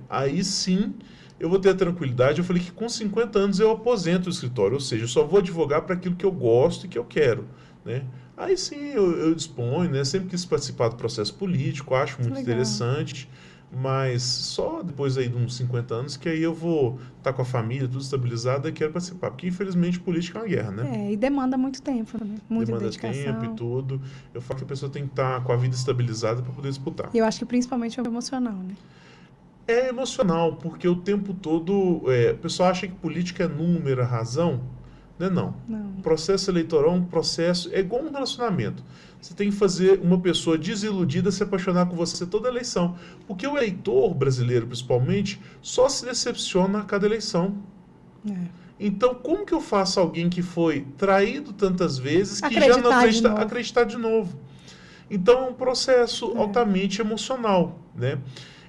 aí sim eu vou ter a tranquilidade. Eu falei que com 50 anos eu aposento o escritório, ou seja, eu só vou advogar para aquilo que eu gosto e que eu quero, né? Aí sim eu disponho, né? Sempre quis participar do processo político, acho muito interessante, mas só depois aí de uns 50 anos que aí eu vou estar com a família, tudo estabilizado, e quero participar, porque infelizmente política é uma guerra, né? E demanda muito tempo, né? Muita dedicação. Demanda tempo e tudo. Eu falo que a pessoa tem que estar com a vida estabilizada para poder disputar. E eu acho que principalmente o emocional, né? É emocional, porque o tempo todo o pessoal acha que política é número, é razão. Não. O processo eleitoral é um processo, é igual um relacionamento. Você tem que fazer uma pessoa desiludida se apaixonar com você toda eleição. Porque o eleitor brasileiro, principalmente, só se decepciona a cada eleição. Então, como que eu faço alguém que foi traído tantas vezes, que já não acreditar de novo? Então, é um processo altamente emocional, né?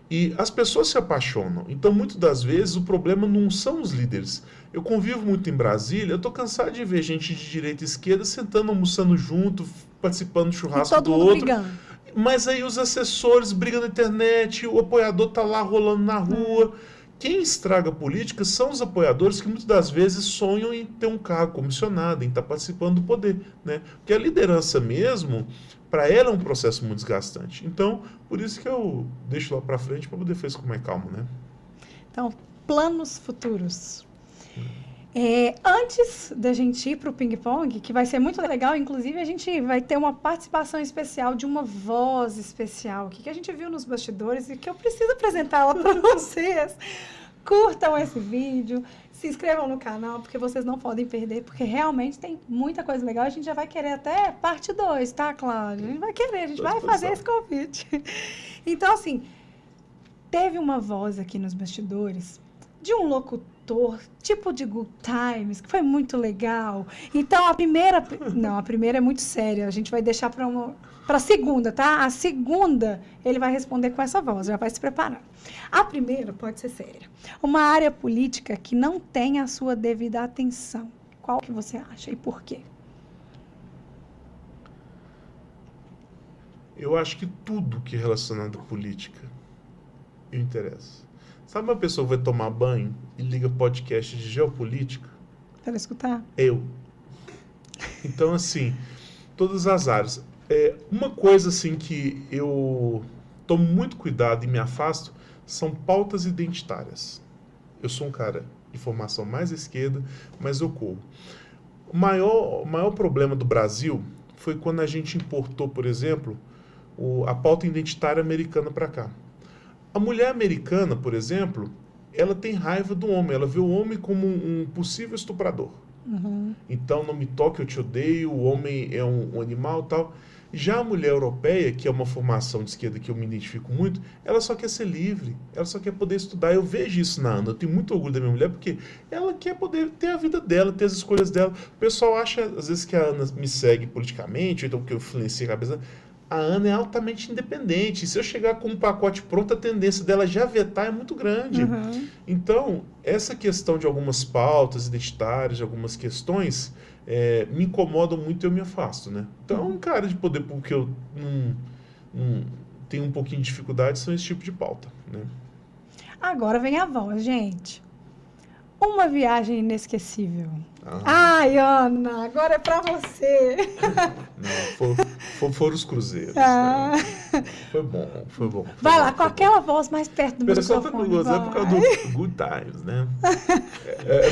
E as pessoas se apaixonam. Então, muitas das vezes, o problema não são os líderes. Eu convivo muito em Brasília, eu estou cansado de ver gente de direita e esquerda sentando, almoçando junto, participando do churrasco do outro. Brigando. Mas aí os assessores brigam na internet, o apoiador está lá rolando na rua. Quem estraga a política são os apoiadores que muitas das vezes sonham em ter um cargo comissionado, em estar participando do poder, né? Porque a liderança mesmo, para ela é um processo muito desgastante. Então, por isso que eu deixo lá para frente para poder fazer com mais calma, né? Então, planos futuros. Antes da gente ir para o ping-pong, que vai ser muito legal, inclusive a gente vai ter uma participação especial de uma voz especial que a gente viu nos bastidores e que eu preciso apresentá-la para vocês. Curtam esse vídeo, se inscrevam no canal, porque vocês não podem perder, porque realmente tem muita coisa legal. A gente já vai querer até parte 2, tá, Cláudia? A gente vai querer, a gente vai fazer esse convite. Então, assim, teve uma voz aqui nos bastidores de um locutor, tipo de Good Times, que foi muito legal. Então, a primeira é muito séria, a gente vai deixar para a segunda, tá? A segunda, ele vai responder com essa voz, já vai se preparar. A primeira pode ser séria. Uma área política que não tem a sua devida atenção. Qual que você acha e por quê? Eu acho que tudo que é relacionado à política me interessa. Sabe uma pessoa que vai tomar banho e liga podcast de geopolítica? Para escutar? Eu. Então, assim, todas as áreas. Uma coisa, assim, que eu tomo muito cuidado e me afasto são pautas identitárias. Eu sou um cara de formação mais à esquerda, mas eu corro. O maior problema do Brasil foi quando a gente importou, por exemplo, a pauta identitária americana para cá. A mulher americana, por exemplo, ela tem raiva do homem. Ela vê o homem como um possível estuprador. Então, não me toque, eu te odeio, o homem é um animal e tal. Já a mulher europeia, que é uma formação de esquerda que eu me identifico muito, ela só quer ser livre, ela só quer poder estudar. Eu vejo isso na Ana, eu tenho muito orgulho da minha mulher, porque ela quer poder ter a vida dela, ter as escolhas dela. O pessoal acha, às vezes, que a Ana me segue politicamente, ou então que eu influenciei a cabeça. A Ana é altamente independente. Se eu chegar com um pacote pronto, a tendência dela já vetar é muito grande. Então, essa questão de algumas pautas identitárias, de algumas questões, me incomodam muito e eu me afasto, né? Então, um cara de poder público que eu não tenho um pouquinho de dificuldade são esse tipo de pauta, né? Agora vem a voz, gente. Uma viagem inesquecível. Ai, Ana, agora é pra você. Não, foram os cruzeiros. Né? Foi bom. Vai lá, com aquela voz mais perto do microfone. O pessoal tá gozando por causa do Good Times, né?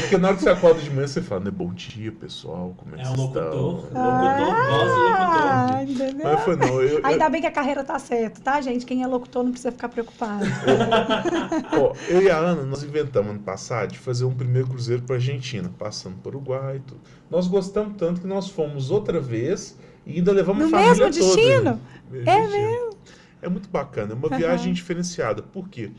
Porque na hora que você acorda de manhã, você fala, né? Bom dia, pessoal, como é que vocês estão? Locutor, voz e locutor. Entendeu? Mas foi não. Ainda bem que a carreira tá certa, tá, gente? Quem é locutor não precisa ficar preocupado. Eu e a Ana, nós inventamos ano passado de fazer um primeiro cruzeiro pra Argentina, passando por Uruguai e tudo. Nós gostamos tanto que nós fomos outra vez e ainda levamos a família toda. No mesmo destino? É mesmo? É muito bacana, é uma viagem diferenciada. Por quê?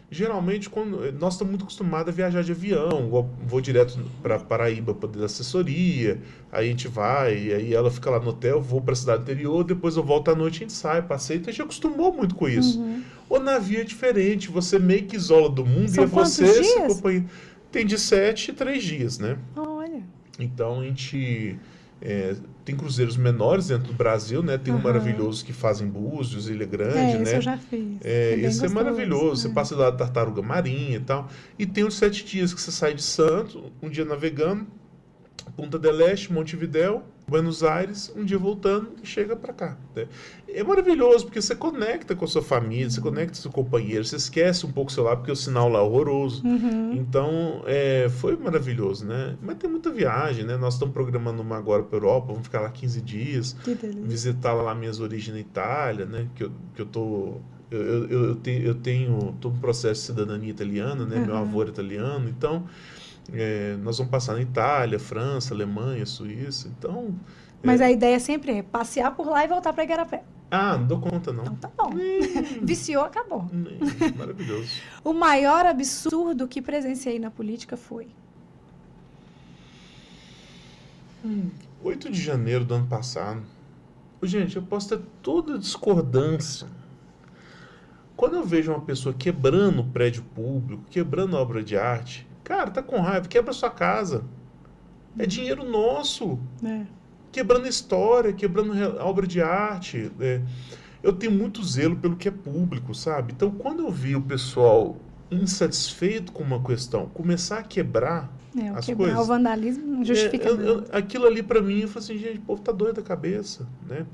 Geralmente, quando nós estamos muito acostumados a viajar de avião, vou direto para Paraíba para poder dar assessoria, aí a gente vai, aí ela fica lá no hotel, vou para a cidade interior, depois eu volto à noite, a gente sai, passeia, então a gente acostumou muito com isso. O navio é diferente, você meio que isola do mundo São e é você quantos se dias? acompanha. Tem de 7 e 3 dias, né? Olha. Então a gente tem cruzeiros menores dentro do Brasil, né? Tem um maravilhoso que fazem Búzios, Ilha Grande, Esse né? eu já fiz. Esse bem é gostoso, maravilhoso. Você né? passa lá da Tartaruga Marinha e tal. E tem os 7 dias que você sai de Santos, um dia navegando, Punta del Este, Montevidéu, Buenos Aires, um dia voltando e chega pra cá, né? É maravilhoso porque você conecta com a sua família, você conecta com seu companheiro, você esquece um pouco o celular porque o sinal lá é horroroso. Então, foi maravilhoso, né? Mas tem muita viagem, né? Nós estamos programando uma agora para Europa, vamos ficar lá 15 dias, Que delícia. visitar lá minhas origens na Itália, né? Que eu tô... Eu tenho todo um processo de cidadania italiana, né? Meu avô era italiano, então nós vamos passar na Itália, França, Alemanha, Suíça, então... Mas a ideia sempre é passear por lá e voltar para Igarapé. Ah, não dou conta, não. Então tá bom. Viciou, acabou. Maravilhoso. O maior absurdo que presenciei na política foi? 8 de janeiro do ano passado. Gente, eu posso ter toda discordância. Quando eu vejo uma pessoa quebrando prédio público, quebrando obra de arte, cara, tá com raiva, quebra sua casa. É dinheiro nosso. Quebrando história, quebrando obra de arte. Eu tenho muito zelo pelo que é público, sabe? Então, quando eu vi o pessoal insatisfeito com uma questão começar a quebrar as coisas... o vandalismo não justifica nada. Aquilo ali, pra mim, eu falei assim, gente, o povo tá doido da cabeça, né?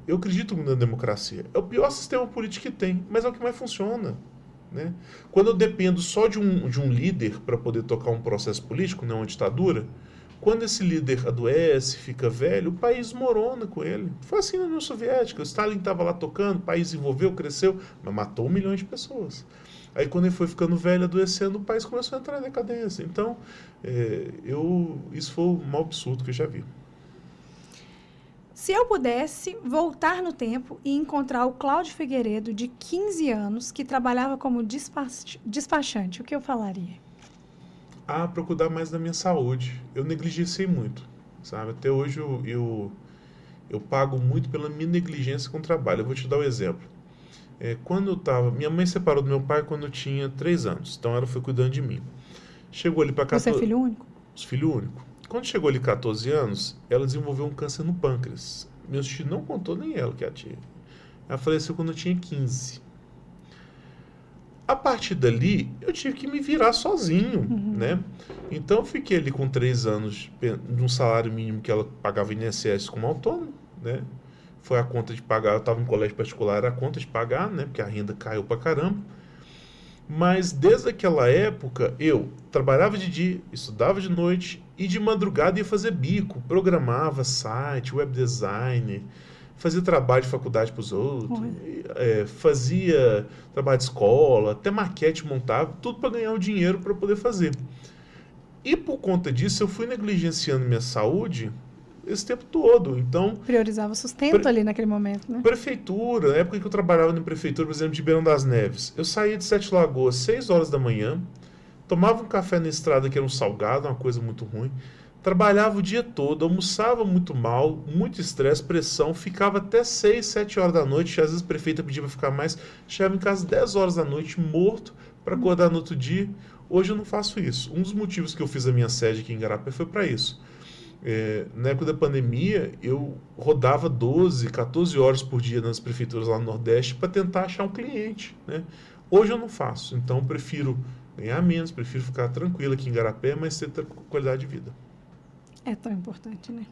Eu acredito na democracia. É o pior sistema político que tem, mas é o que mais funciona, né? Quando eu dependo só de um líder para poder tocar um processo político, não uma ditadura, quando esse líder adoece, fica velho, o país morona com ele. Foi assim na União Soviética. O Stalin estava lá tocando, o país desenvolveu, cresceu, mas matou 1 milhão de pessoas. Aí quando ele foi ficando velho, adoecendo, o país começou a entrar em decadência. Então, isso foi o maior absurdo que eu já vi. Se eu pudesse voltar no tempo e encontrar o Cláudio Figueiredo, de 15 anos, que trabalhava como despachante, o que eu falaria? Para cuidar mais da minha saúde. Eu negligenciei muito, sabe? Até hoje eu pago muito pela minha negligência com o trabalho. Eu vou te dar um exemplo. Quando eu estava... Minha mãe separou do meu pai quando eu tinha 3 anos. Então ela foi cuidando de mim. Chegou ali para 14... Você é filho único? Filho único. Quando chegou ali 14 anos, ela desenvolveu um câncer no pâncreas. Meu tio não contou, nem ela que a tinha. Ela faleceu quando eu tinha 15. A partir dali, eu tive que me virar sozinho, né? Então, eu fiquei ali com 3 anos de um salário mínimo que ela pagava INSS como autônomo, né? Foi a conta de pagar, eu estava em colégio particular, era a conta de pagar, né? Porque a renda caiu pra caramba. Mas, desde aquela época, eu trabalhava de dia, estudava de noite e de madrugada ia fazer bico, programava site, web design, fazia trabalho de faculdade para os outros, fazia trabalho de escola, até maquete montava, tudo para ganhar o dinheiro para poder fazer. E por conta disso, eu fui negligenciando minha saúde esse tempo todo. Então, priorizava o sustento ali naquele momento, né? Prefeitura, na época que eu trabalhava na prefeitura, por exemplo, de Ribeirão das Neves, eu saía de 7 Lagoas, 6 horas da manhã, tomava um café na estrada que era um salgado, uma coisa muito ruim, trabalhava o dia todo, almoçava muito mal, muito estresse, pressão, ficava até 6, 7 horas da noite, às vezes a prefeita pedia para ficar mais, chegava em casa 10 horas da noite, morto, para acordar no outro dia. Hoje eu não faço isso. Um dos motivos que eu fiz a minha sede aqui em Igarapé foi para isso. Na época da pandemia, eu rodava 12, 14 horas por dia nas prefeituras lá no Nordeste para tentar achar um cliente, né? Hoje eu não faço, então eu prefiro ganhar menos, prefiro ficar tranquilo aqui em Igarapé, mas ter qualidade de vida. É tão importante, né?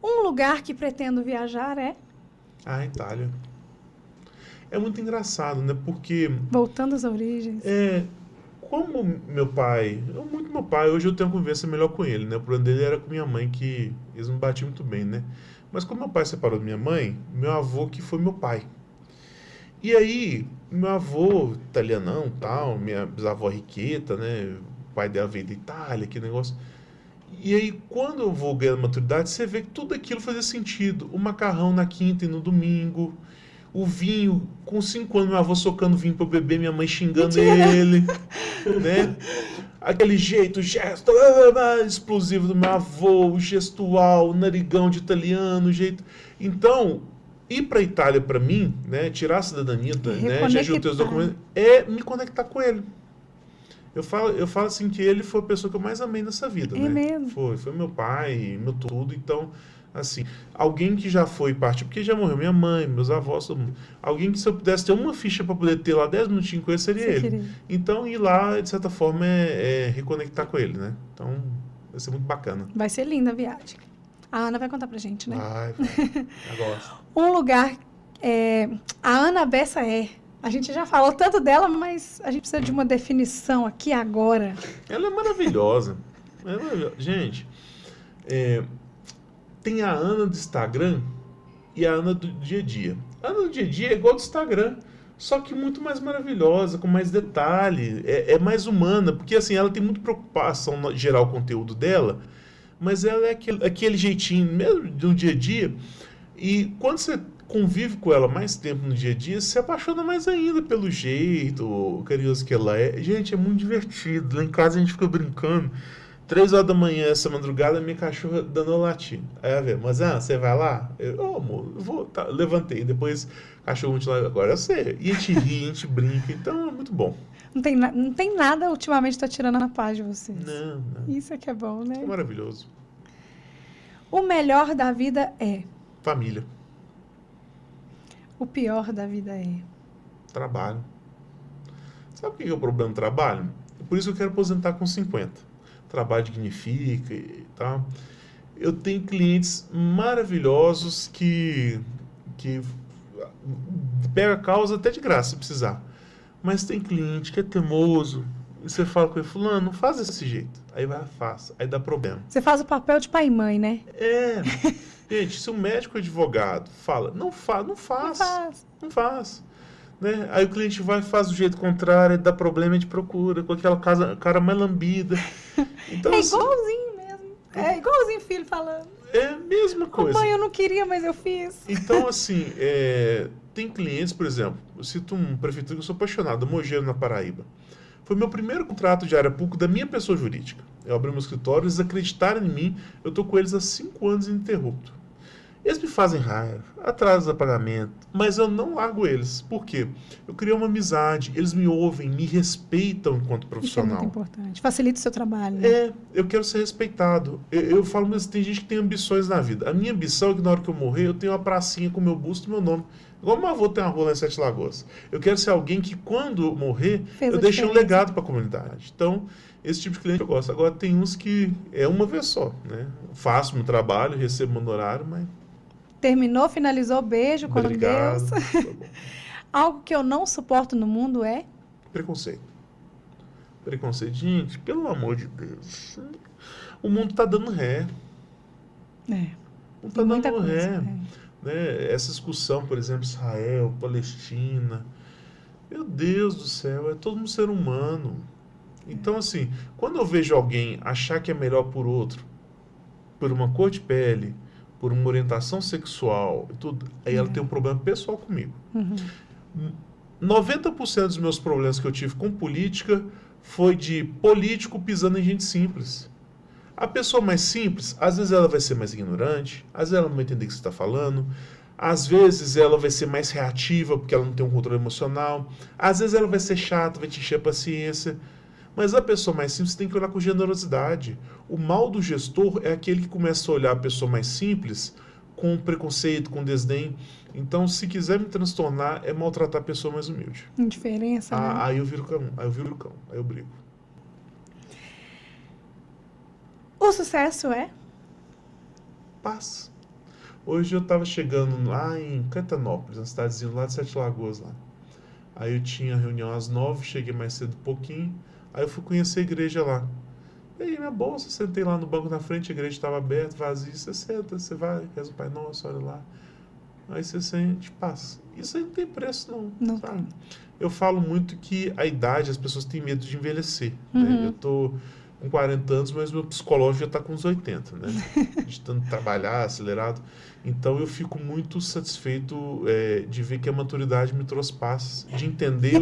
Um lugar que pretendo viajar é? A Itália. É muito engraçado, né? Porque... Voltando às origens. Como meu pai... Hoje eu tenho uma conversa melhor com ele, né? O problema dele era com minha mãe, que eles não batiam muito bem, né? Mas como meu pai separou da minha mãe, meu avô que foi meu pai. E aí, meu avô italianão, tal, minha bisavó Riqueta, né? O pai dela veio da Itália, que negócio... E aí, quando eu vou ganhando maturidade, você vê que tudo aquilo fazia sentido. O macarrão na quinta e no domingo, O vinho, com 5 anos, meu avô socando vinho para eu beber, minha mãe xingando ele, né? Aquele jeito, o gesto explosivo do meu avô, o gestual, o narigão de italiano, o jeito... Então, ir para a Itália para mim, né, tirar a cidadania, né, de ajudar os documentos, é me conectar com ele. Eu falo assim que ele foi a pessoa que eu mais amei nessa vida, É né? mesmo? Foi meu pai, meu tudo. Então, assim, alguém que já foi parte, porque já morreu minha mãe, meus avós, todo mundo. Alguém que se eu pudesse ter uma ficha para poder ter lá 10 minutinhos com ele, seria Você ele. queria. Então, ir lá, de certa forma, é reconectar com ele, né? Então, vai ser muito bacana. Vai ser linda a viagem. A Ana vai contar pra gente, né? Vai. Eu gosto. Um lugar... a Ana Bessa é. A gente já falou tanto dela, mas a gente precisa de uma definição aqui agora. Ela é maravilhosa. Gente, tem a Ana do Instagram e a Ana do dia a dia. A Ana do dia a dia é igual do Instagram, só que muito mais maravilhosa, com mais detalhe, é mais humana, porque assim, ela tem muita preocupação em gerar o conteúdo dela, mas ela é aquele jeitinho mesmo do dia a dia, e quando você convive com ela mais tempo no dia a dia, se apaixona mais ainda pelo jeito carinhoso que ela é. Gente, é muito divertido. Lá em casa a gente fica brincando. 3 horas da manhã, essa madrugada, minha cachorra dando latir. Aí ela vê, mas você vai lá? Amor, eu vou. Tá. Levantei. Depois, cachorro muito lá, agora eu sei. E a gente ri, a gente brinca. Então, é muito bom. Não tem nada ultimamente tá tirando a paz de vocês. Não. Isso é que é bom, né? É maravilhoso. O melhor da vida é. Família. O pior da vida é. Trabalho. Sabe o que é o problema do trabalho? Por isso eu quero aposentar com 50. Trabalho dignifica e tal. Eu tenho clientes maravilhosos que pega a causa até de graça, se precisar. Mas tem cliente que é teimoso. E você fala com ele, fulano, não faz desse jeito. Aí vai, faz. Aí dá problema. Você faz o papel de pai e mãe, né? Gente, se o médico ou advogado fala, não faz. Não faz. Né? Aí o cliente vai e faz do jeito contrário, aí dá problema, a gente procura, com aquela cara mais lambida. Então, é igualzinho mesmo. É igualzinho filho falando. É a mesma coisa. Mãe, eu não queria, mas eu fiz. Então, assim, tem clientes, por exemplo, eu cito um prefeitura que eu sou apaixonado, Mogeiro, na Paraíba. Foi meu primeiro contrato de área pública da minha pessoa jurídica. Eu abri meu escritório, eles acreditaram em mim, eu estou com eles há 5 anos ininterrupto. Eles me fazem raiva, atraso de pagamento, mas eu não largo eles. Por quê? Eu criei uma amizade, eles me ouvem, me respeitam enquanto profissional. Isso é muito importante. Facilita o seu trabalho. Né? Eu quero ser respeitado. Eu falo, mas tem gente que tem ambições na vida. A minha ambição é que na hora que eu morrer, eu tenho uma pracinha com meu busto e meu nome. Igual meu avô tem uma rua lá em Sete Lagoas. Eu quero ser alguém que, quando eu morrer, eu deixe um legado para a comunidade. Então, esse tipo de cliente eu gosto. Agora, tem uns que é uma vez só, né? Faço meu trabalho, recebo meu honorário, mas... Terminou, finalizou, beijo, com Obrigado. Deus. Algo que eu não suporto no mundo é? Preconceito. Gente, pelo amor de Deus. O mundo tá dando ré. O mundo tá dando ré. Né? Essa discussão, por exemplo, Israel, Palestina. Meu Deus do céu, é todo um ser humano. Então, assim, quando eu vejo alguém achar que é melhor por outro, por uma cor de pele, por uma orientação sexual e tudo, aí ela tem um problema pessoal comigo. 90% dos meus problemas que eu tive com política foi de político pisando em gente simples. A pessoa mais simples, às vezes ela vai ser mais ignorante, às vezes ela não vai entender o que você está falando, às vezes ela vai ser mais reativa porque ela não tem um controle emocional, às vezes ela vai ser chata, vai te encher a paciência. Mas a pessoa mais simples tem que olhar com generosidade. O mal do gestor é aquele que começa a olhar a pessoa mais simples com preconceito, com desdém. Então, se quiser me transtornar, é maltratar a pessoa mais humilde. Indiferença, né? Aí eu viro cão, aí eu brigo. O sucesso é? Paz. Hoje eu estava chegando lá em Caetanópolis, uma cidadezinha lá de Sete Lagoas. Lá. Aí eu tinha reunião às 9, cheguei mais cedo um pouquinho. Aí eu fui conhecer a igreja lá. E aí, minha bolsa, sentei lá no banco na frente, a igreja estava aberta, vazia. Você senta, você vai, reza o Pai Nosso, olha lá. Aí você sente, passa. Isso aí não tem preço, não. Não tem. Eu falo muito que a idade, as pessoas têm medo de envelhecer. Uhum. Né? Eu tô com 40 anos, mas meu psicológico já está com uns 80, né? De tanto trabalhar, acelerado. Então, eu fico muito satisfeito de ver que a maturidade me trouxe paz, de entender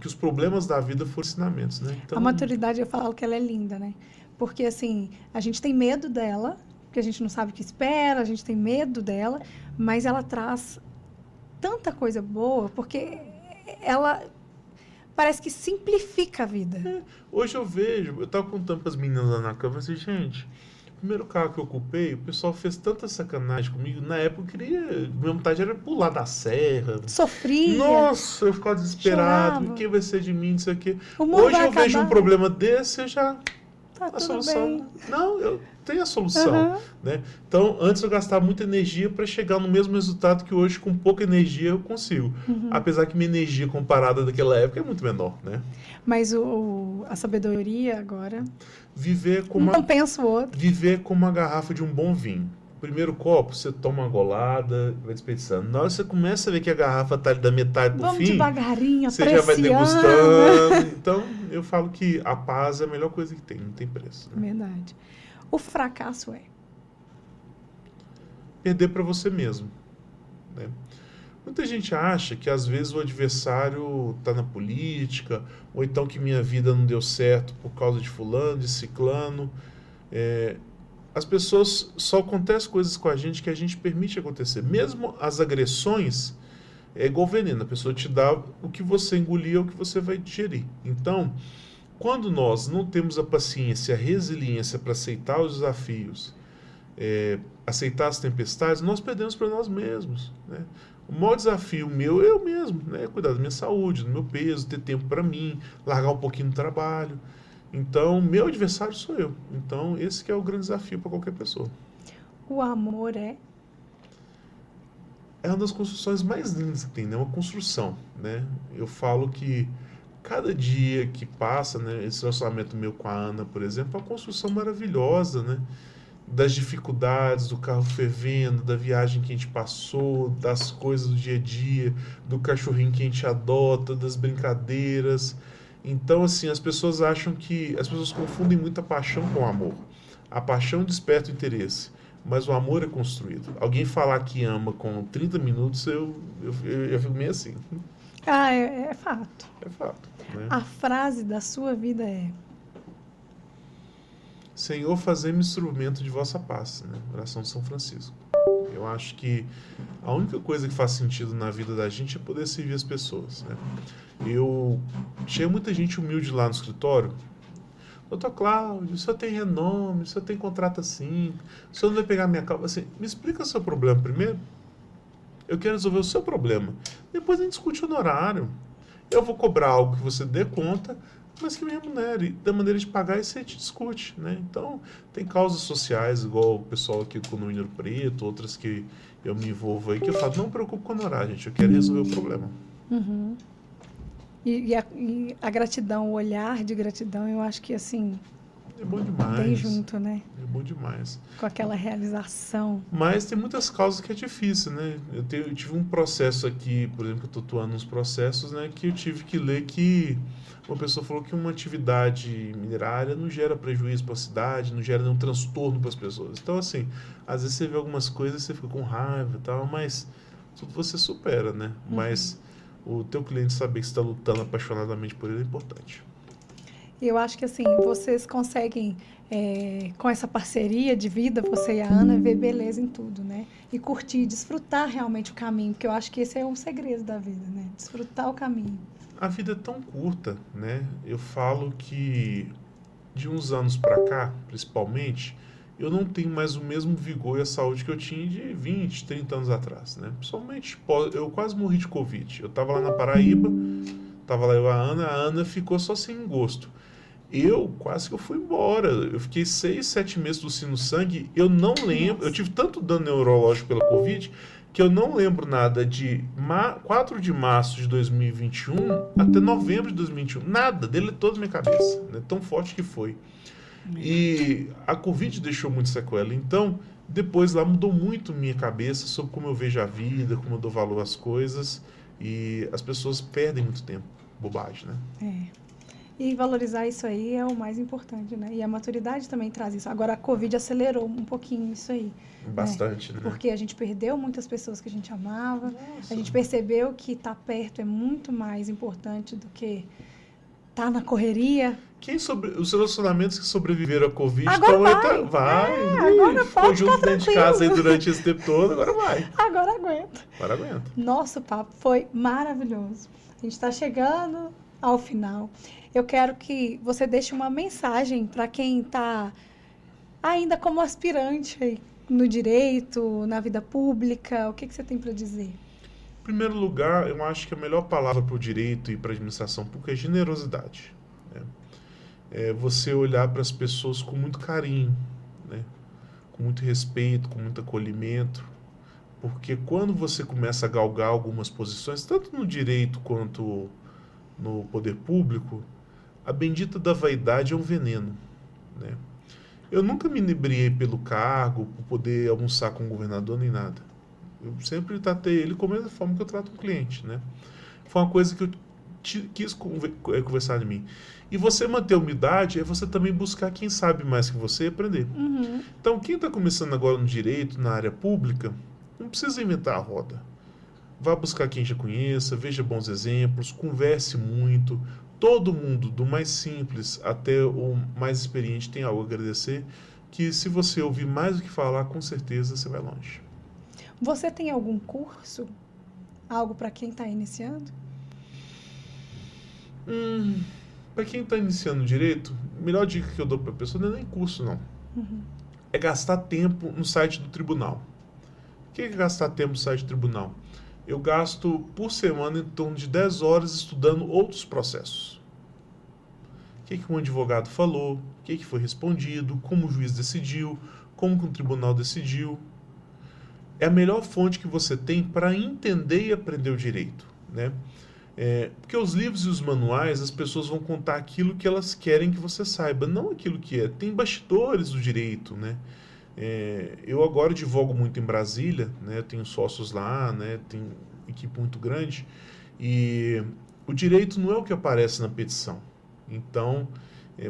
que os problemas da vida foram ensinamentos, né? Então, a maturidade, eu falo que ela é linda, né? Porque, assim, a gente tem medo dela, porque a gente não sabe o que espera, a gente tem medo dela, mas ela traz tanta coisa boa, porque ela parece que simplifica a vida. Hoje eu vejo, eu tava contando para as meninas lá na cama, assim, gente, o primeiro carro que eu ocupei, o pessoal fez tanta sacanagem comigo, na época eu queria, minha vontade era pular da serra. Sofria. Nossa, eu ficava desesperado, chorava. o que vai ser de mim, isso aqui. O mundo Hoje vai eu vejo acabar. um problema desse, eu já... Tá a tudo solução. bem. Não, eu tenho a solução. Uhum. Né? Então, antes eu gastava muita energia para chegar no mesmo resultado que hoje, com pouca energia, eu consigo. Apesar que minha energia comparada daquela época é muito menor. Né? Mas a sabedoria agora Viver como não pensa o outro. viver como uma garrafa de um bom vinho. Primeiro copo, você toma uma golada, vai desperdiçando. Na hora que você começa a ver que a garrafa está da metade pro Vamos fim, devagarinho, você já vai apreciando. degustando. Então, eu falo que a paz é a melhor coisa que tem, não tem preço. Né? Verdade. O fracasso é? Perder para você mesmo. Né? Muita gente acha que às vezes o adversário está na política, ou então que minha vida não deu certo por causa de fulano, de ciclano. As pessoas só acontecem coisas com a gente que a gente permite acontecer. Mesmo as agressões é igual veneno. A pessoa te dá o que você engolir é o que você vai digerir. Então, quando nós não temos a paciência, a resiliência para aceitar os desafios, aceitar as tempestades, nós perdemos para nós mesmos. Né? O maior desafio meu é eu mesmo, né? Cuidar da minha saúde, do meu peso, ter tempo para mim, largar um pouquinho do trabalho. Então, meu adversário sou eu. Então, esse que é o grande desafio para qualquer pessoa. O amor é? É uma das construções mais lindas que tem, né? Uma construção, né? Eu falo que cada dia que passa, né? Esse relacionamento meu com a Ana, por exemplo, é uma construção maravilhosa, né? Das dificuldades, do carro fervendo, da viagem que a gente passou, das coisas do dia a dia, do cachorrinho que a gente adota, das brincadeiras. Então, assim, as pessoas confundem muito a paixão com o amor. A paixão desperta o interesse, mas o amor é construído. Alguém falar que ama com 30 minutos, eu fico meio assim. Ah, é fato. É fato. Né? A frase da sua vida é? Senhor, fazei-me instrumento de vossa paz. Né? Oração de São Francisco. Eu acho que a única coisa que faz sentido na vida da gente é poder servir as pessoas. Né? Tinha muita gente humilde lá no escritório. Doutor Cláudio, o senhor tem renome, o senhor tem contrato assim, o senhor não vai pegar minha causa. Assim, me explica o seu problema primeiro. Eu quero resolver o seu problema. Depois a gente discute honorário. Eu vou cobrar algo que você dê conta, mas que me remunere. Da maneira de pagar, isso a gente discute. Né? Então, tem causas sociais, igual o pessoal aqui com o Número Preto, outras que eu me envolvo aí, que eu falo, não preocupe com honorário, gente, eu quero resolver o problema. Uhum. E a gratidão, o olhar de gratidão, eu acho que, assim, é bom demais. Bem junto, né? É bom demais. Com aquela realização. Mas tem muitas causas que é difícil, né? Eu tive um processo aqui, por exemplo, que eu estou atuando nos processos, né? Que eu tive que ler que uma pessoa falou que uma atividade minerária não gera prejuízo para a cidade, não gera nenhum transtorno para as pessoas. Então, assim, às vezes você vê algumas coisas, você fica com raiva e tal, mas tudo você supera, né? Uhum. Mas o teu cliente saber que você está lutando apaixonadamente por ele é importante. Eu acho que, assim, vocês conseguem, com essa parceria de vida, você e a Ana, ver beleza em tudo, né? E curtir, desfrutar realmente o caminho, porque eu acho que esse é um segredo da vida, né? Desfrutar o caminho. A vida é tão curta, né? Eu falo que de uns anos para cá, principalmente, eu não tenho mais o mesmo vigor e a saúde que eu tinha de 20, 30 anos atrás, né? Principalmente, eu quase morri de Covid. Eu estava lá na Paraíba, estava lá eu e a Ana ficou só sem gosto. Eu quase que eu fui embora. Eu fiquei 6, 7 meses tossindo sangue. Eu não lembro. Eu tive tanto dano neurológico pela Covid que eu não lembro nada de 4 de março de 2021 até novembro de 2021. Nada. Deletou da minha cabeça. Né? Tão forte que foi. E a Covid deixou muito sequela. Então, depois lá mudou muito minha cabeça sobre como eu vejo a vida, como eu dou valor às coisas. E as pessoas perdem muito tempo. Bobagem, né? E valorizar isso aí é o mais importante, né? E a maturidade também traz isso. Agora, a Covid acelerou um pouquinho isso aí. Bastante, né? Porque a gente perdeu muitas pessoas que a gente amava. Nossa. A gente percebeu que estar perto é muito mais importante do que estar na correria. Os relacionamentos que sobreviveram à Covid Agora vai. agora Ficou pode junto ficar dentro de casa aí durante esse tempo todo, agora vai. Agora aguenta. Agora aguenta. Nosso papo foi maravilhoso. A gente está chegando ao final. Eu quero que você deixe uma mensagem para quem está ainda como aspirante aí no direito, na vida pública. O que você tem para dizer? Em primeiro lugar, eu acho que a melhor palavra para o direito e para a administração pública é generosidade. Né? É você olhar para as pessoas com muito carinho, né? Com muito respeito, com muito acolhimento. Porque quando você começa a galgar algumas posições, tanto no direito quanto no poder público, a bendita da vaidade é um veneno, né? Eu nunca me inebriei pelo cargo, por poder almoçar com o governador, nem nada. Eu sempre tratei ele como da forma que eu trato um cliente, né? Foi uma coisa que eu quis conversar de mim. E você manter a humildade é você também buscar quem sabe mais que você e aprender. Uhum. Então, quem está começando agora no direito, na área pública, não precisa inventar a roda. Vá buscar quem já conheça, veja bons exemplos, converse muito. Todo mundo, do mais simples até o mais experiente, tem algo a agradecer, que se você ouvir mais do que falar, com certeza você vai longe. Você tem algum curso? Algo para quem está iniciando? Para quem está iniciando direito, a melhor dica que eu dou para a pessoa não é nem curso, não. Uhum. É gastar tempo no site do tribunal. O que é gastar tempo no site do tribunal? Eu gasto por semana em torno de 10 horas estudando outros processos. O que um advogado falou, o que foi respondido, como o juiz decidiu, como que um tribunal decidiu. É a melhor fonte que você tem para entender e aprender o direito, né? Porque os livros e os manuais, as pessoas vão contar aquilo que elas querem que você saiba, não aquilo que é. Tem bastidores do direito, né? Eu agora advogo muito em Brasília, né? Eu tenho sócios lá, né? Tenho equipe muito grande, e o direito não é o que aparece na petição. Então,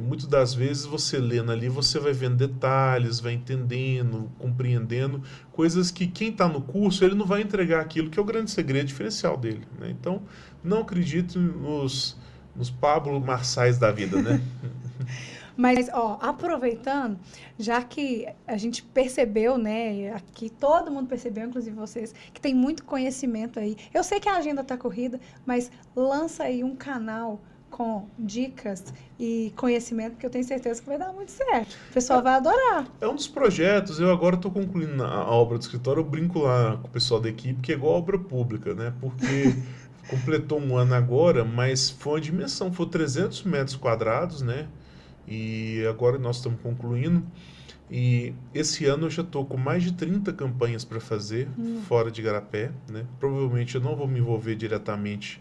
muitas das vezes você lendo ali, você vai vendo detalhes, vai entendendo, compreendendo coisas que quem está no curso, ele não vai entregar aquilo que é o grande segredo diferencial dele, né? Então, não acredito nos Pablo Marçais da vida, né? Mas, aproveitando, já que a gente percebeu, né, aqui todo mundo percebeu, inclusive vocês, que tem muito conhecimento aí. Eu sei que a agenda está corrida, mas lança aí um canal com dicas e conhecimento que eu tenho certeza que vai dar muito certo. O pessoal vai adorar. É um dos projetos, eu agora estou concluindo a obra do escritório, eu brinco lá com o pessoal da equipe, que é igual obra pública, né? Porque completou um ano agora, mas foi uma dimensão, foi 300 metros quadrados, né? E agora nós estamos concluindo. E esse ano eu já estou com mais de 30 campanhas para fazer fora de Igarapé, né? Provavelmente eu não vou me envolver diretamente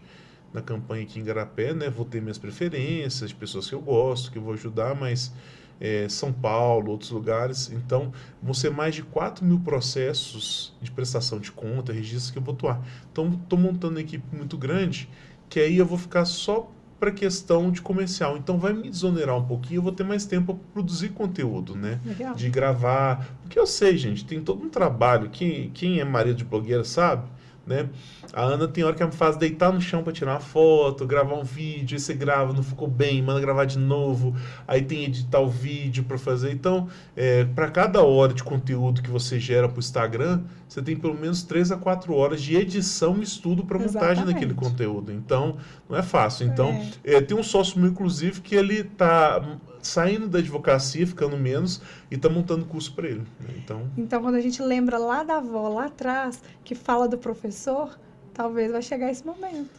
na campanha aqui em Igarapé, né? Vou ter minhas preferências, de pessoas que eu gosto, que eu vou ajudar, mas São Paulo, outros lugares. Então, vão ser mais de 4.000 processos de prestação de conta, registros que eu vou atuar. Então, estou montando uma equipe muito grande, que aí eu vou ficar só para questão de comercial. Então vai me desonerar um pouquinho, eu vou ter mais tempo para produzir conteúdo, né? Legal. De gravar. Porque eu sei, gente, tem todo um trabalho. Quem é marido de blogueira sabe, né? A Ana tem hora que ela me faz deitar no chão para tirar uma foto, gravar um vídeo, aí você grava, não ficou bem, manda gravar de novo, aí tem editar o vídeo para fazer. Então, para cada hora de conteúdo que você gera para o Instagram, você tem pelo menos 3 a 4 horas de edição e estudo para montagem daquele conteúdo. Então, não é fácil. Então, tem um sócio meu, inclusive, que ele está saindo da advocacia, ficando menos, e está montando curso para ele. Então, quando a gente lembra lá da avó, lá atrás, que fala do professor, talvez vai chegar esse momento.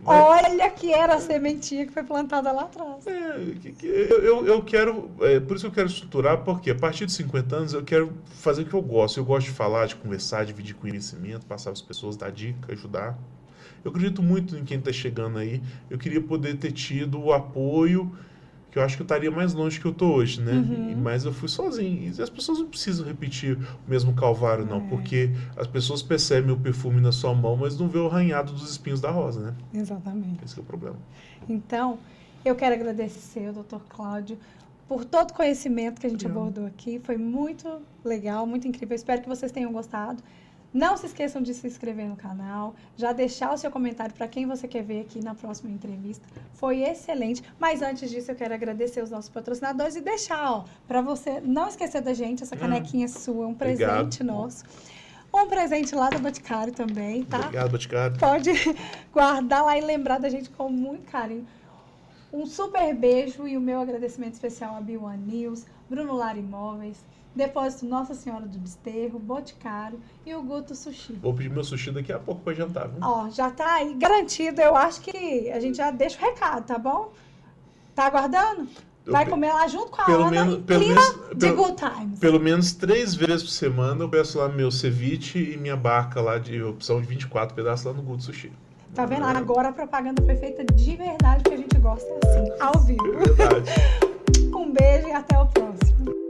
Olha que era a sementinha que foi plantada lá atrás. Eu quero, por isso que eu quero estruturar, porque a partir de 50 anos eu quero fazer o que eu gosto. Eu gosto de falar, de conversar, dividir conhecimento, passar para as pessoas, dar dica, ajudar. Eu acredito muito em quem está chegando aí. Eu queria poder ter tido o apoio que eu acho que eu estaria mais longe que eu tô hoje, né? Mas eu fui sozinho. E as pessoas não precisam repetir o mesmo calvário, não. Porque as pessoas percebem o perfume na sua mão, mas não vê o arranhado dos espinhos da rosa, né? Exatamente. Esse que é o problema. Então, eu quero agradecer ao Dr. Cláudio por todo o conhecimento que a gente abordou aqui. Foi muito legal, muito incrível. Espero que vocês tenham gostado. Não se esqueçam de se inscrever no canal, já deixar o seu comentário para quem você quer ver aqui na próxima entrevista. Foi excelente, mas antes disso eu quero agradecer os nossos patrocinadores e deixar, para você não esquecer da gente, essa canequinha sua, um presente nosso. Um presente lá da Boticário também, tá? Obrigado, Boticário. Pode guardar lá e lembrar da gente com muito carinho. Um super beijo e o meu agradecimento especial a B1 News, Bruno Lara Imóveis, Depósito Nossa Senhora do Desterro, Boticário e o Guto Sushi. Vou pedir meu sushi daqui a pouco para jantar, viu? Ó, já tá aí garantido. Eu acho que a gente já deixa o recado, tá bom? Tá aguardando? Vai comer lá junto com a Ana e clima de good times. Pelo menos 3 vezes por semana eu peço lá meu ceviche e minha barca lá de opção de 24 pedaços lá no Guto Sushi. Tá vendo? Agora a propaganda foi feita de verdade, porque a gente gosta assim, ao vivo. É verdade. Um beijo e até o próximo.